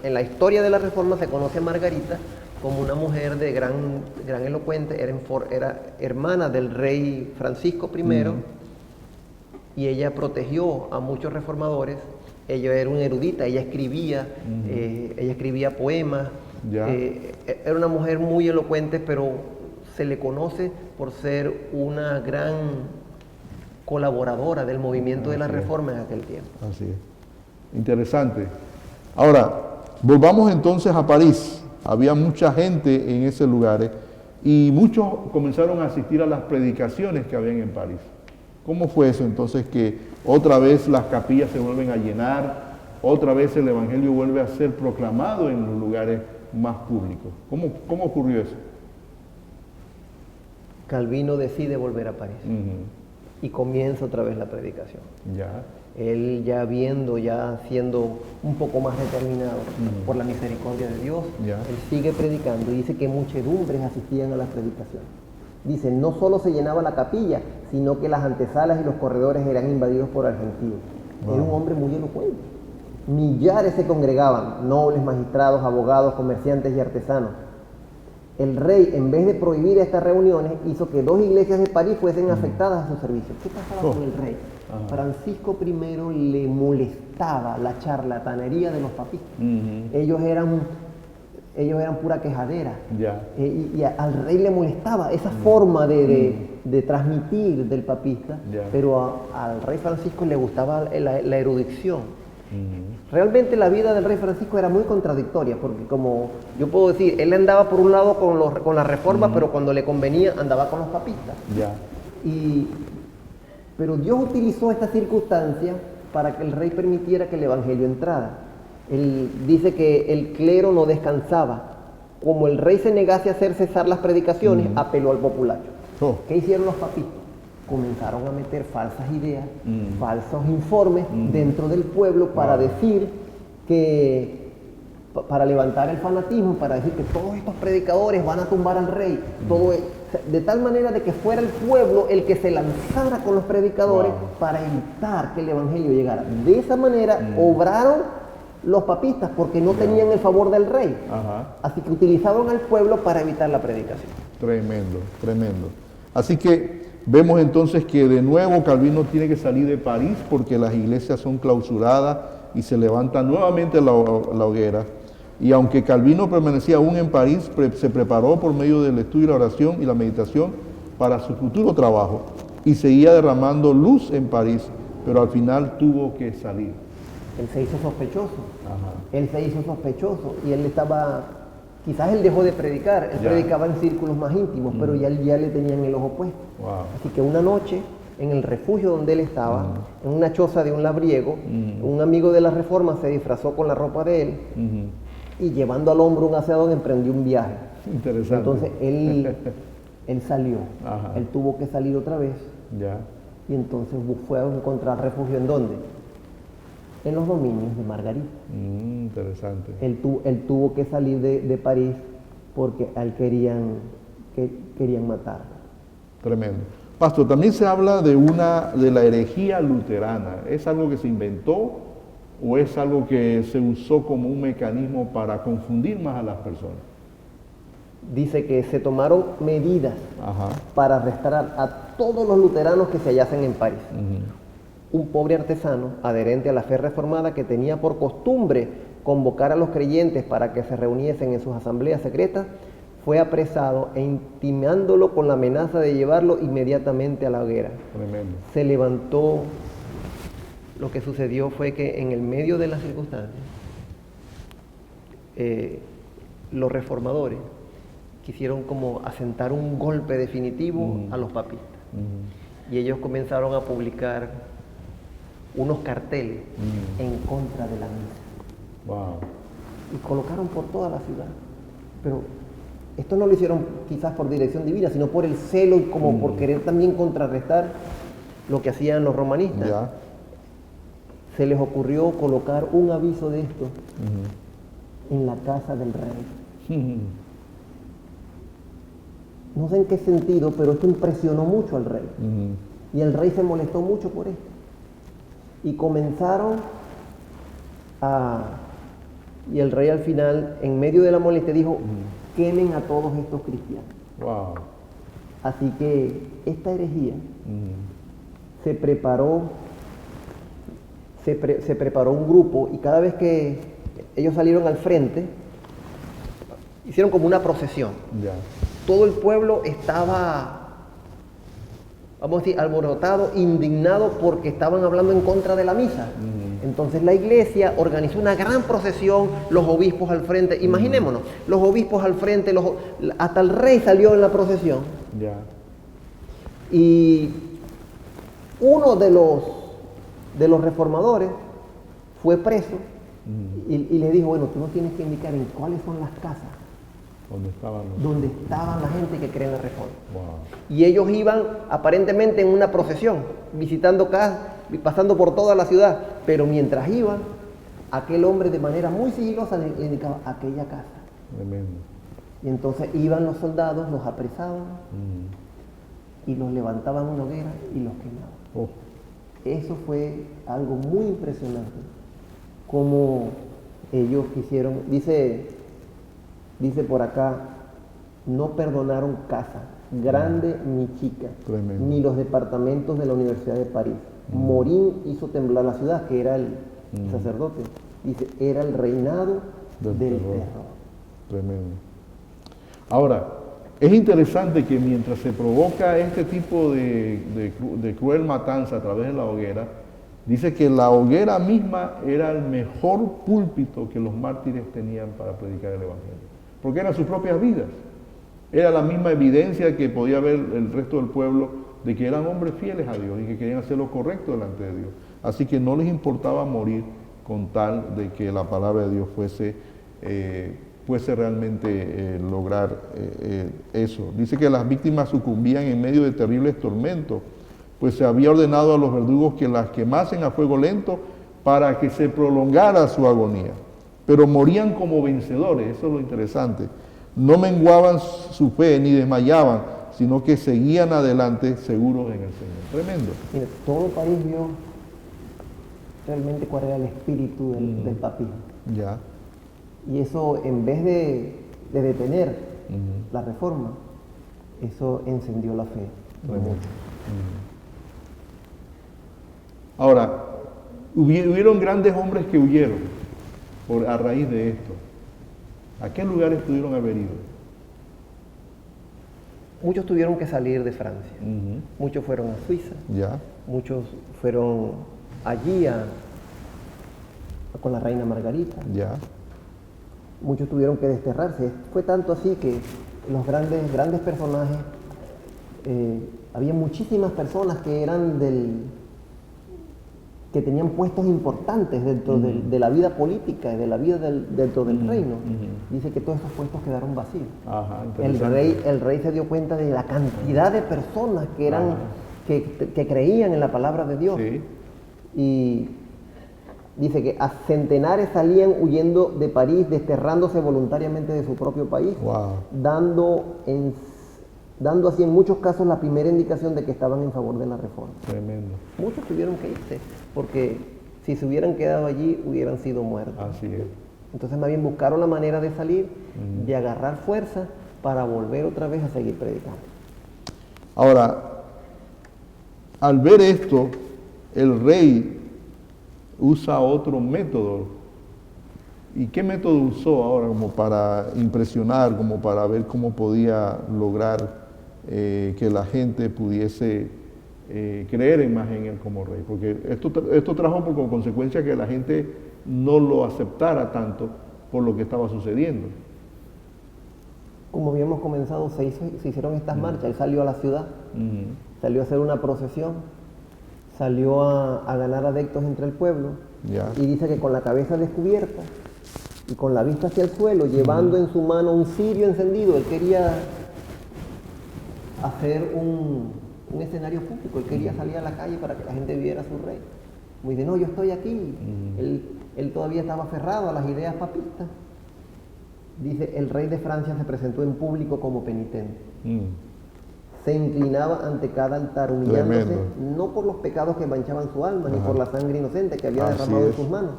en la historia de la Reforma se conoce a Margarita como una mujer de gran elocuente, era hermana del rey Francisco I, y ella protegió a muchos reformadores. Ella era una erudita, ella escribía poemas. Era una mujer muy elocuente, pero se le conoce por ser una gran colaboradora del movimiento de la Reforma en aquel tiempo. Así es. Interesante. Ahora, volvamos entonces a París. Había mucha gente en ese lugar y muchos comenzaron a asistir a las predicaciones que habían en París. ¿Cómo fue eso entonces que otra vez las capillas se vuelven a llenar, otra vez el evangelio vuelve a ser proclamado en los lugares más públicos? ¿Cómo ocurrió eso? Calvino decide volver a París y comienza otra vez la predicación. Ya. Él ya siendo un poco más determinado por la misericordia de Dios, él sigue predicando y dice que muchedumbres asistían a las predicaciones. Dice, no solo se llenaba la capilla, sino que las antesalas y los corredores eran invadidos por argentinos. Era un hombre muy elocuente. Millares se congregaban, nobles, magistrados, abogados, comerciantes y artesanos. El rey, en vez de prohibir estas reuniones, hizo que 2 iglesias de París fuesen afectadas a su servicio. ¿Qué pasaba con el rey? Francisco I le molestaba la charlatanería de los papistas. Ellos eran pura quejadera. Y al rey le molestaba esa forma de transmitir del papista, pero al rey Francisco le gustaba la erudición. Realmente la vida del rey Francisco era muy contradictoria, porque como yo puedo decir, él andaba por un lado con la reforma, pero cuando le convenía andaba con los papistas. Pero Dios utilizó esta circunstancia para que el rey permitiera que el evangelio entrara. Él dice que el clero no descansaba. Como el rey se negase a hacer cesar las predicaciones, apeló al populacho. ¿Qué hicieron los papistas? Comenzaron a meter falsas ideas, falsos informes dentro del pueblo para decir que, para levantar el fanatismo, para decir que todos estos predicadores van a tumbar al rey, de tal manera de que fuera el pueblo el que se lanzara con los predicadores para evitar que el evangelio llegara. De esa manera obraron los papistas porque no tenían el favor del rey. Así que utilizaban al pueblo para evitar la predicación. Tremendo, tremendo. Así que vemos entonces que de nuevo Calvino tiene que salir de París porque las iglesias son clausuradas y se levanta nuevamente la hoguera. Y aunque Calvino permanecía aún en París, se preparó por medio del estudio, la oración y la meditación para su futuro trabajo y seguía derramando luz en París, pero al final tuvo que salir. Él se hizo sospechoso. Él se hizo sospechoso y él estaba, quizás él dejó de predicar, él predicaba en círculos más íntimos, pero ya le tenían el ojo puesto. Así que una noche, en el refugio donde él estaba, en una choza de un labriego, un amigo de la Reforma se disfrazó con la ropa de él y llevando al hombro un hacedor emprendió un viaje. Interesante. Entonces él salió, él tuvo que salir otra vez y entonces fue a encontrar refugio ¿en dónde? En los dominios de Margarita. Interesante. Él tuvo que salir de París porque a él querían matarlo. Tremendo. Pastor, también se habla de la herejía luterana. ¿Es algo que se inventó o es algo que se usó como un mecanismo para confundir más a las personas? Dice que se tomaron medidas para arrestar a todos los luteranos que se hallasen en París. Un pobre artesano adherente a la fe reformada que tenía por costumbre convocar a los creyentes para que se reuniesen en sus asambleas secretas, fue apresado e intimándolo con la amenaza de llevarlo inmediatamente a la hoguera. Tremendo. Se levantó. Lo que sucedió fue que en el medio de las circunstancias, los reformadores quisieron como asentar un golpe definitivo a los papistas. Y ellos comenzaron a publicar unos carteles en contra de la misa. Y colocaron por toda la ciudad. Pero esto no lo hicieron quizás por dirección divina, sino por el celo y como por querer también contrarrestar lo que hacían los romanistas. Se les ocurrió colocar un aviso de esto en la casa del rey. No sé en qué sentido, pero esto impresionó mucho al rey. Y el rey se molestó mucho por esto. Y comenzaron y el rey al final, en medio de la molestia, dijo, quemen a todos estos cristianos. Así que esta herejía se preparó un grupo y cada vez que ellos salieron al frente, hicieron como una procesión. Todo el pueblo estaba, vamos a decir, alborotado, indignado porque estaban hablando en contra de la misa. Entonces la iglesia organizó una gran procesión, los obispos al frente. Imaginémonos, los obispos al frente, hasta el rey salió en la procesión. Y uno de los reformadores fue preso y le dijo, bueno, tú no tienes que indicar en cuáles son las casas donde estaban la gente que cree en la reforma. Y ellos iban aparentemente en una procesión, visitando casas, pasando por toda la ciudad, pero mientras iban, aquel hombre de manera muy sigilosa le indicaba aquella casa. Y entonces iban los soldados, los apresaban y los levantaban en una hoguera y los quemaban. Eso fue algo muy impresionante, como ellos quisieron, dice por acá, no perdonaron casa, grande ni chica, ni los departamentos de la Universidad de París, Morín hizo temblar la ciudad, que era el sacerdote. Dice, era el reinado del terror. Tremendo. Ahora, es interesante que mientras se provoca este tipo de cruel matanza a través de la hoguera, dice que la hoguera misma era el mejor púlpito que los mártires tenían para predicar el Evangelio, porque eran sus propias vidas. Era la misma evidencia que podía ver el resto del pueblo de que eran hombres fieles a Dios y que querían hacer lo correcto delante de Dios. Así que no les importaba morir con tal de que la palabra de Dios fuese realmente lograr eso. Dice que las víctimas sucumbían en medio de terribles tormentos, pues se había ordenado a los verdugos que las quemasen a fuego lento para que se prolongara su agonía. Pero morían como vencedores, eso es lo interesante. No menguaban su fe ni desmayaban, sino que seguían adelante seguros en el Señor. Tremendo. Mire, todo el país vio realmente cuál era el espíritu del papismo. Ya. Y eso, en vez de detener la reforma, eso encendió la fe. Ahora, hubieron grandes hombres que huyeron a raíz de esto. ¿A qué lugares pudieron haber ido? Muchos tuvieron que salir de Francia. Muchos fueron a Suiza. Ya. Muchos fueron allí con la reina Margarita. Ya. Muchos tuvieron que desterrarse. Fue tanto así que los grandes personajes, había muchísimas personas que eran que tenían puestos importantes dentro de la vida política y de la vida dentro del reino. Dice que todos esos puestos quedaron vacíos. Ajá, el rey se dio cuenta de la cantidad de personas que eran que creían en la palabra de Dios. Sí. Y dice que a centenares salían huyendo de París, desterrándose voluntariamente de su propio país, dando así en muchos casos la primera indicación de que estaban en favor de la reforma. Tremendo. Muchos tuvieron que irse, porque si se hubieran quedado allí, hubieran sido muertos. Así es. Entonces más bien buscaron la manera de salir, de agarrar fuerza para volver otra vez a seguir predicando. Ahora, al ver esto, el rey usa otro método. ¿Y qué método usó ahora como para impresionar, como para ver cómo podía lograr que la gente pudiese creer más en él como rey? Porque esto trajo como consecuencia que la gente no lo aceptara tanto por lo que estaba sucediendo. Como habíamos comenzado, se hicieron estas marchas. Él salió a la ciudad, salió a hacer una procesión, salió a ganar adeptos entre el pueblo, y dice que con la cabeza descubierta y con la vista hacia el suelo, llevando en su mano un cirio encendido, él quería hacer un escenario público, él quería salir a la calle para que la gente viera a su rey. Muy de, no, yo estoy aquí. Él todavía estaba aferrado a las ideas papistas. Dice, el rey de Francia se presentó en público como penitente. Se inclinaba ante cada altar, humillándose, no por los pecados que manchaban su alma, ni por la sangre inocente que había derramado en sus manos,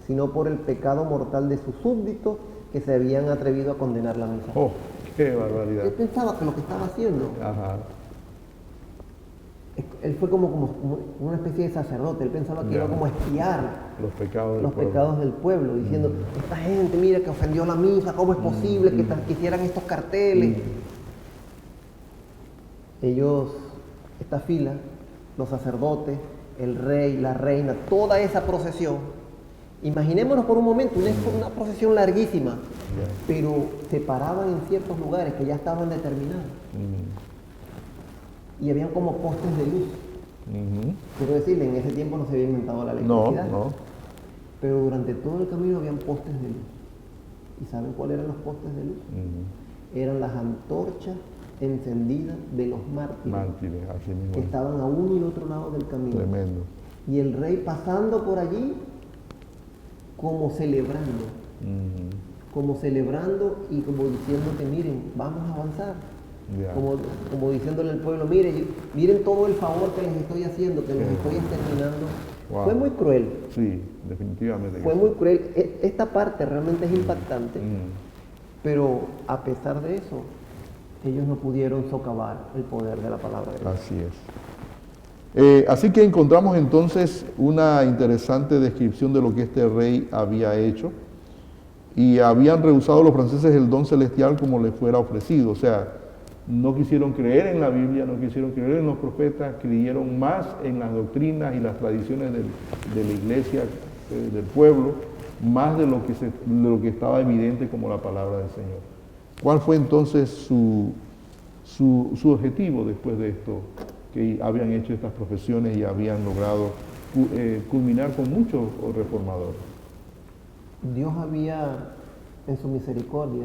sino por el pecado mortal de sus súbditos que se habían atrevido a condenar la misa. ¡Oh, qué barbaridad! Él pensaba que lo que estaba haciendo, él fue como una especie de sacerdote. Él pensaba que iba como a espiar los pecados del pueblo, diciendo, esta gente, mira que ofendió la misa, ¿cómo es posible que hicieran estos carteles? Ellos, esta fila, los sacerdotes, el rey, la reina, toda esa procesión, imaginémonos por un momento, una procesión larguísima, pero se paraban en ciertos lugares que ya estaban determinados. Y habían como postes de luz. Quiero decirle, en ese tiempo no se había inventado la electricidad. Pero durante todo el camino habían postes de luz. ¿Y saben cuáles eran los postes de luz? Eran las antorchas encendidas de los mártires así mismo, que estaban a uno y el otro lado del camino. Tremendo. Y el rey pasando por allí como celebrando. Como celebrando y como diciéndote, miren, vamos a avanzar. Como diciéndole al pueblo, miren todo el favor que les estoy haciendo, que les estoy exterminando. Fue muy cruel. Sí, definitivamente. Fue muy cruel. Esta parte realmente es impactante, pero a pesar de eso, ellos no pudieron socavar el poder de la palabra de Dios. Así es. Así que encontramos entonces una interesante descripción de lo que este rey había hecho, y habían rehusado los franceses el don celestial como les fuera ofrecido. O sea, no quisieron creer en la Biblia, no quisieron creer en los profetas, creyeron más en las doctrinas y las tradiciones de la iglesia, del pueblo, más de lo que estaba evidente como la palabra del Señor. ¿Cuál fue entonces su objetivo después de esto? Que habían hecho estas profesiones y habían logrado culminar con muchos reformadores. Dios había, en su misericordia,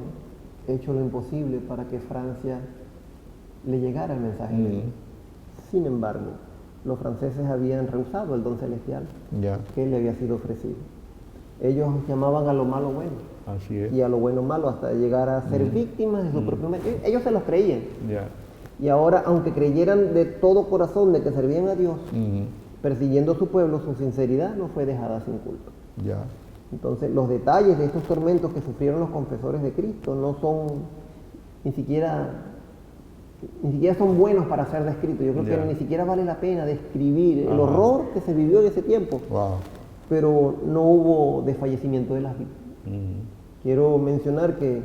hecho lo imposible para que Francia le llegara el mensaje de Dios. Sin embargo, los franceses habían rehusado el don celestial que le había sido ofrecido. Ellos llamaban a lo malo bueno. Así es. Y a lo bueno malo, hasta llegar a ser víctimas de su propio mal. Ellos se los creían. Y ahora, aunque creyeran de todo corazón de que servían a Dios, persiguiendo a su pueblo, su sinceridad no fue dejada sin culpa. Entonces, los detalles de estos tormentos que sufrieron los confesores de Cristo no son, ni siquiera son buenos para ser descritos. Yo creo que ni siquiera vale la pena describir el horror que se vivió en ese tiempo. Pero no hubo desfallecimiento de las víctimas. Quiero mencionar que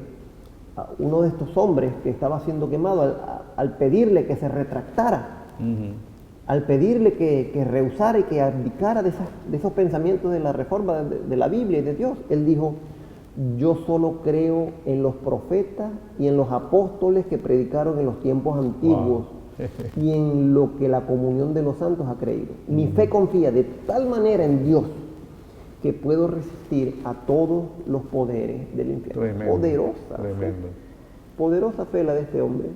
uno de estos hombres que estaba siendo quemado, al pedirle que se retractara, al pedirle que rehusara y que abdicara de esos pensamientos de la reforma de la Biblia y de Dios, él dijo: yo solo creo en los profetas y en los apóstoles que predicaron en los tiempos antiguos y en lo que la comunión de los santos ha creído. Mi fe confía de tal manera en Dios que puedo resistir a todos los poderes del infierno. Poderosa fe la de este hombre.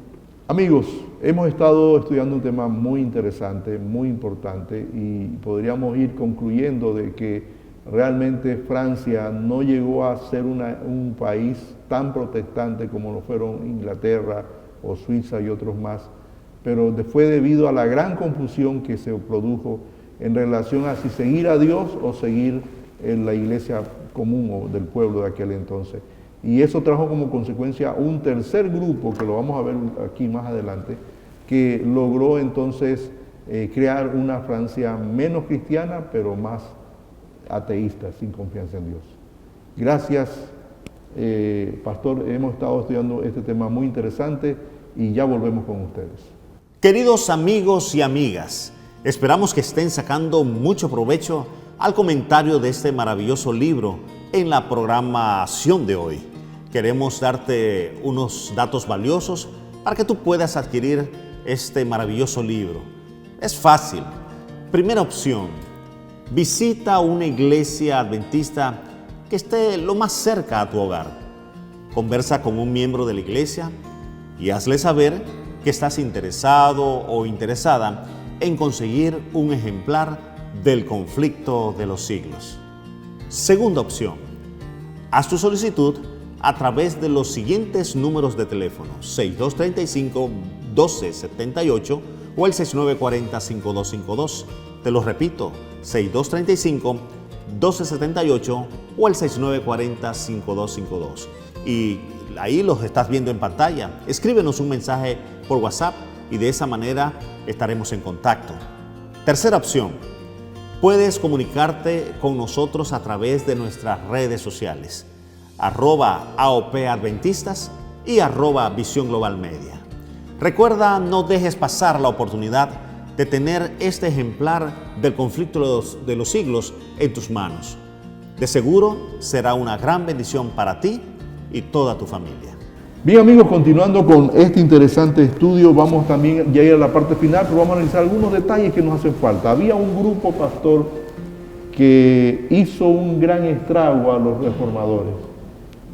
Amigos, hemos estado estudiando un tema muy interesante, muy importante, y podríamos ir concluyendo de que realmente Francia no llegó a ser un país tan protestante como lo fueron Inglaterra o Suiza y otros más, pero fue debido a la gran confusión que se produjo en relación a si seguir a Dios o seguir en la iglesia común o del pueblo de aquel entonces. Y eso trajo como consecuencia un tercer grupo, que lo vamos a ver aquí más adelante, que logró entonces crear una Francia menos cristiana, pero más ateísta, sin confianza en Dios. Gracias, pastor. Hemos estado estudiando este tema muy interesante y ya volvemos con ustedes. Queridos amigos y amigas, esperamos que estén sacando mucho provecho al comentario de este maravilloso libro en la programación de hoy. Queremos darte unos datos valiosos para que tú puedas adquirir este maravilloso libro. Es fácil. Primera opción: visita una iglesia adventista que esté lo más cerca a tu hogar. Conversa con un miembro de la iglesia y hazle saber que estás interesado o interesada en conseguir un ejemplar del Conflicto de los Siglos. Segunda opción: haz tu solicitud a través de los siguientes números de teléfono: 6235-1278 o el 6940-5252. Te lo repito, 6235-1278 o el 6940-5252. Y ahí los estás viendo en pantalla. Escríbenos un mensaje por WhatsApp y de esa manera estaremos en contacto. Tercera opción: puedes comunicarte con nosotros a través de nuestras redes sociales, @AOPadventistas y @Visión Global Media. Recuerda, no dejes pasar la oportunidad de tener este ejemplar del Conflicto de los Siglos en tus manos. De seguro será una gran bendición para ti y toda tu familia. Bien, amigos, continuando con este interesante estudio, vamos también ya a ir a la parte final, pero vamos a analizar algunos detalles que nos hacen falta. Había un grupo, pastor, que hizo un gran estrago a los reformadores,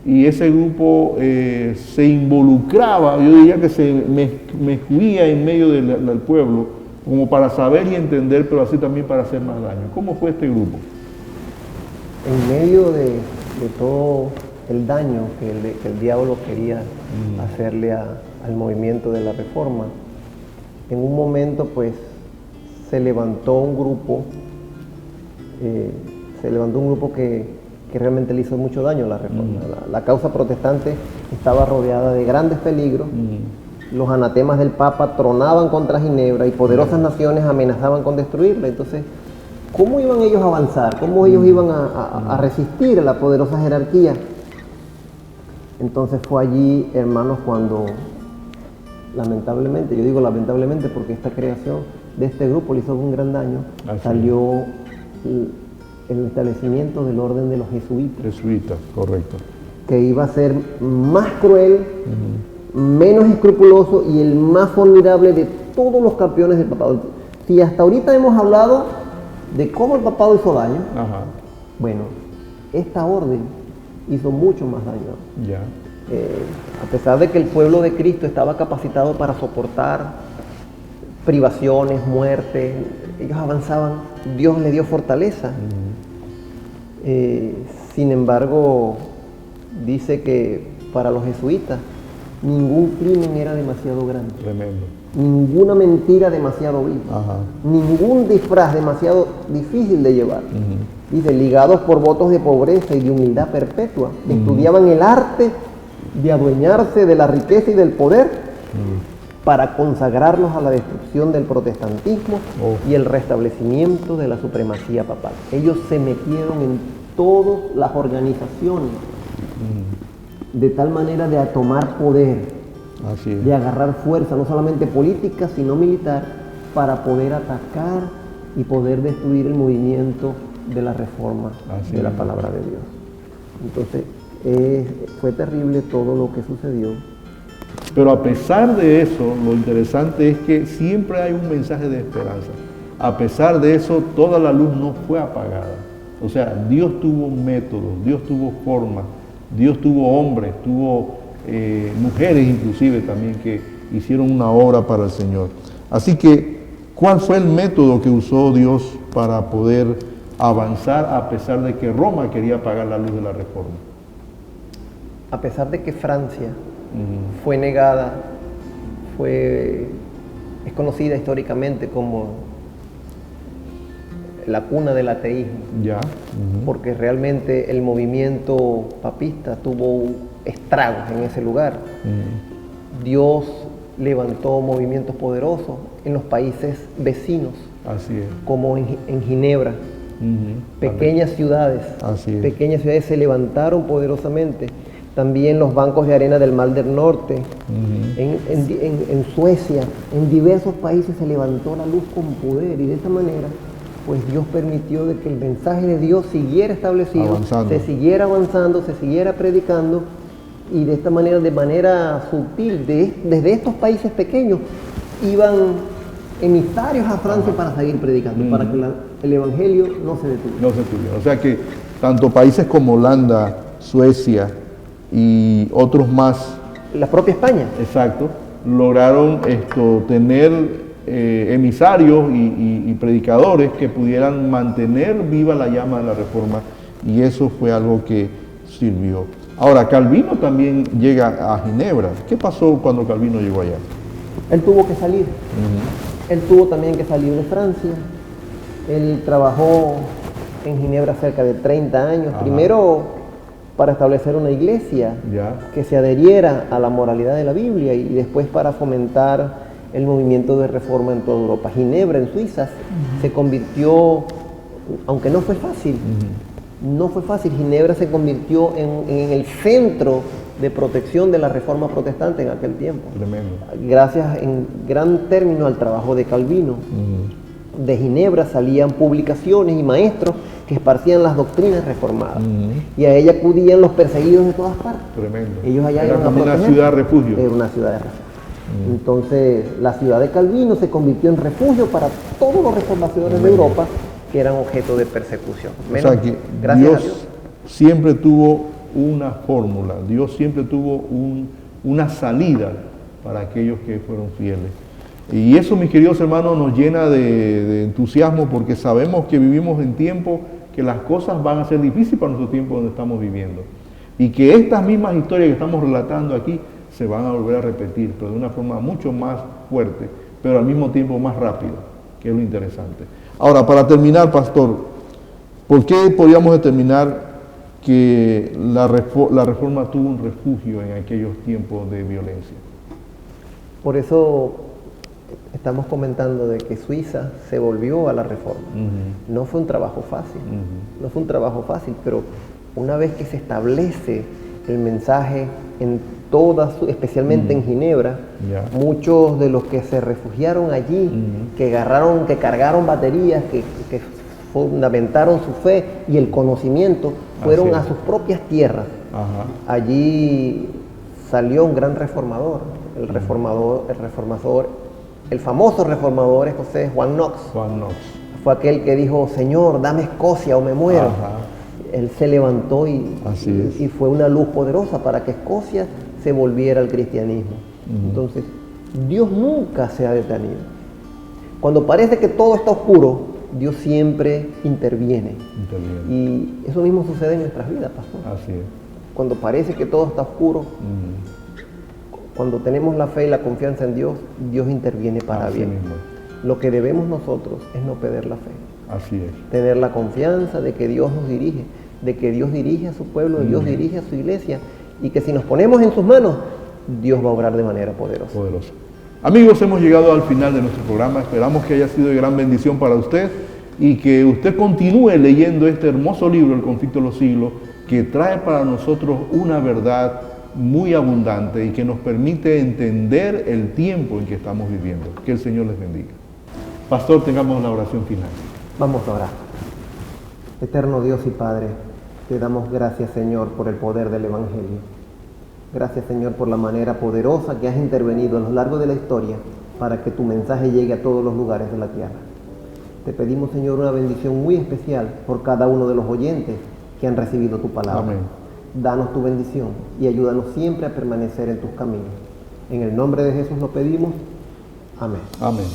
y ese grupo se involucraba, yo diría que se mezclía en medio del pueblo, como para saber y entender, pero así también para hacer más daño. ¿Cómo fue este grupo? En medio de todo el daño que el diablo quería hacerle al movimiento de la reforma, en un momento pues se levantó un grupo que realmente le hizo mucho daño a la reforma. La causa protestante estaba rodeada de grandes peligros los anatemas del Papa tronaban contra Ginebra y poderosas naciones amenazaban con destruirla. Entonces, ¿cómo iban ellos a avanzar? ¿Cómo ellos iban a resistir a la poderosa jerarquía? Entonces fue allí, hermanos, cuando lamentablemente, yo digo lamentablemente porque esta creación de este grupo le hizo un gran daño, salió el establecimiento del orden de los jesuitas. Jesuitas, correcto. Que iba a ser más cruel, menos escrupuloso y el más formidable de todos los campeones del papado. Si hasta ahorita hemos hablado de cómo el papado hizo daño, bueno, esta orden hizo mucho más daño. Ya. A pesar de que el pueblo de Cristo estaba capacitado para soportar privaciones, muertes, ellos avanzaban, Dios les dio fortaleza. Sin embargo, dice que para los jesuitas ningún crimen era demasiado grande. Tremendo. Ninguna mentira demasiado vil. Ningún disfraz demasiado difícil de llevar. Dice, ligados por votos de pobreza y de humildad perpetua, estudiaban el arte de adueñarse de la riqueza y del poder para consagrarlos a la destrucción del protestantismo y el restablecimiento de la supremacía papal. Ellos se metieron en todas las organizaciones de tal manera de tomar poder, de agarrar fuerza, no solamente política, sino militar, para poder atacar y poder destruir el movimiento de la reforma de la palabra de Dios. Entonces, fue terrible todo lo que sucedió. Pero a pesar de eso, lo interesante es que siempre hay un mensaje de esperanza. A pesar de eso, toda la luz no fue apagada. O sea, Dios tuvo métodos, Dios tuvo formas, Dios tuvo hombres, tuvo mujeres inclusive también que hicieron una obra para el Señor. Así que, ¿cuál fue el método que usó Dios para poder avanzar a pesar de que Roma quería apagar la luz de la reforma? A pesar de que Francia fue negada, es conocida históricamente como la cuna del ateísmo, porque realmente el movimiento papista tuvo estragos en ese lugar. Dios levantó movimientos poderosos en los países vecinos, como en Ginebra. Pequeñas ciudades se levantaron poderosamente. También los bancos de arena del Mar del Norte, en Suecia, en diversos países se levantó la luz con poder, y de esta manera pues Dios permitió de que el mensaje de Dios siguiera establecido, se siguiera avanzando, se siguiera predicando, y de esta manera, de manera sutil, desde estos países pequeños iban emisarios a Francia para seguir predicando, para que el evangelio no se detuviera. O sea que tanto países como Holanda, Suecia y otros más, la propia España, lograron tener emisarios y predicadores que pudieran mantener viva la llama de la reforma, y eso fue algo que sirvió. Ahora, Calvino también llega a Ginebra. ¿Qué pasó cuando Calvino llegó allá? Él tuvo que salir. Él tuvo también que salir de Francia. Él trabajó en Ginebra cerca de 30 años. Primero para establecer una iglesia que se adheriera a la moralidad de la Biblia, y después para fomentar el movimiento de reforma en toda Europa. Ginebra, en Suiza, se convirtió, aunque no fue fácil, Ginebra se convirtió en el centro de protección de la reforma protestante en aquel tiempo. Tremendo. Gracias en gran término al trabajo de Calvino. De Ginebra salían publicaciones y maestros que esparcían las doctrinas reformadas. Y a ella acudían los perseguidos de todas partes. Tremendo. Ellos allá era como una ciudad refugio. Era una ciudad de refugio. Entonces, la ciudad de Calvino se convirtió en refugio para todos los reformadores de Europa que eran objeto de persecución. O sea que Dios siempre tuvo una fórmula, Dios siempre tuvo una salida para aquellos que fueron fieles. Y eso, mis queridos hermanos, nos llena de entusiasmo, porque sabemos que vivimos en tiempos que las cosas van a ser difíciles para nuestro tiempo donde estamos viviendo. Y que estas mismas historias que estamos relatando aquí se van a volver a repetir, pero de una forma mucho más fuerte, pero al mismo tiempo más rápida, que es lo interesante. Ahora, para terminar, pastor, ¿por qué podríamos determinar que la reforma tuvo un refugio en aquellos tiempos de violencia? Por eso estamos comentando de que Suiza se volvió a la reforma. No fue un trabajo fácil, no fue un trabajo fácil, pero una vez que se establece el mensaje en todas, especialmente en Ginebra, muchos de los que se refugiaron allí, que cargaron baterías, que fundamentaron su fe y el conocimiento, fueron a sus propias tierras. Allí salió un gran reformador, el famoso reformador es Juan Knox. Fue aquel que dijo: Señor, dame Escocia o me muero. Él se levantó y fue una luz poderosa para que Escocia se volviera al cristianismo. Entonces, Dios nunca se ha detenido. Cuando parece que todo está oscuro, Dios siempre interviene. Y eso mismo sucede en nuestras vidas, pastor. Así es. Cuando parece que todo está oscuro, cuando tenemos la fe y la confianza en Dios, Dios interviene para bien. Mismo. Lo que debemos nosotros es no perder la fe. Así es. Tener la confianza de que Dios nos dirige, de que Dios dirige a su pueblo, Dios dirige a su iglesia, y que si nos ponemos en sus manos, Dios va a obrar de manera poderosa. Amigos, hemos llegado al final de nuestro programa. Esperamos que haya sido de gran bendición para usted y que usted continúe leyendo este hermoso libro, El Conflicto de los Siglos, que trae para nosotros una verdad muy abundante y que nos permite entender el tiempo en que estamos viviendo. Que el Señor les bendiga. Pastor, tengamos la oración final. Vamos a orar. Eterno Dios y Padre, te damos gracias, Señor, por el poder del Evangelio. Gracias, Señor, por la manera poderosa que has intervenido a lo largo de la historia para que tu mensaje llegue a todos los lugares de la tierra. Te pedimos, Señor, una bendición muy especial por cada uno de los oyentes que han recibido tu palabra. Amén. Danos tu bendición y ayúdanos siempre a permanecer en tus caminos. En el nombre de Jesús lo pedimos. Amén. Amén.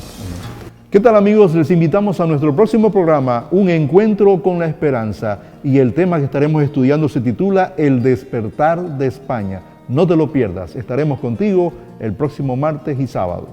¿Qué tal, amigos? Les invitamos a nuestro próximo programa, Un Encuentro con la Esperanza, y el tema que estaremos estudiando se titula El Despertar de España. No te lo pierdas, estaremos contigo el próximo martes y sábado.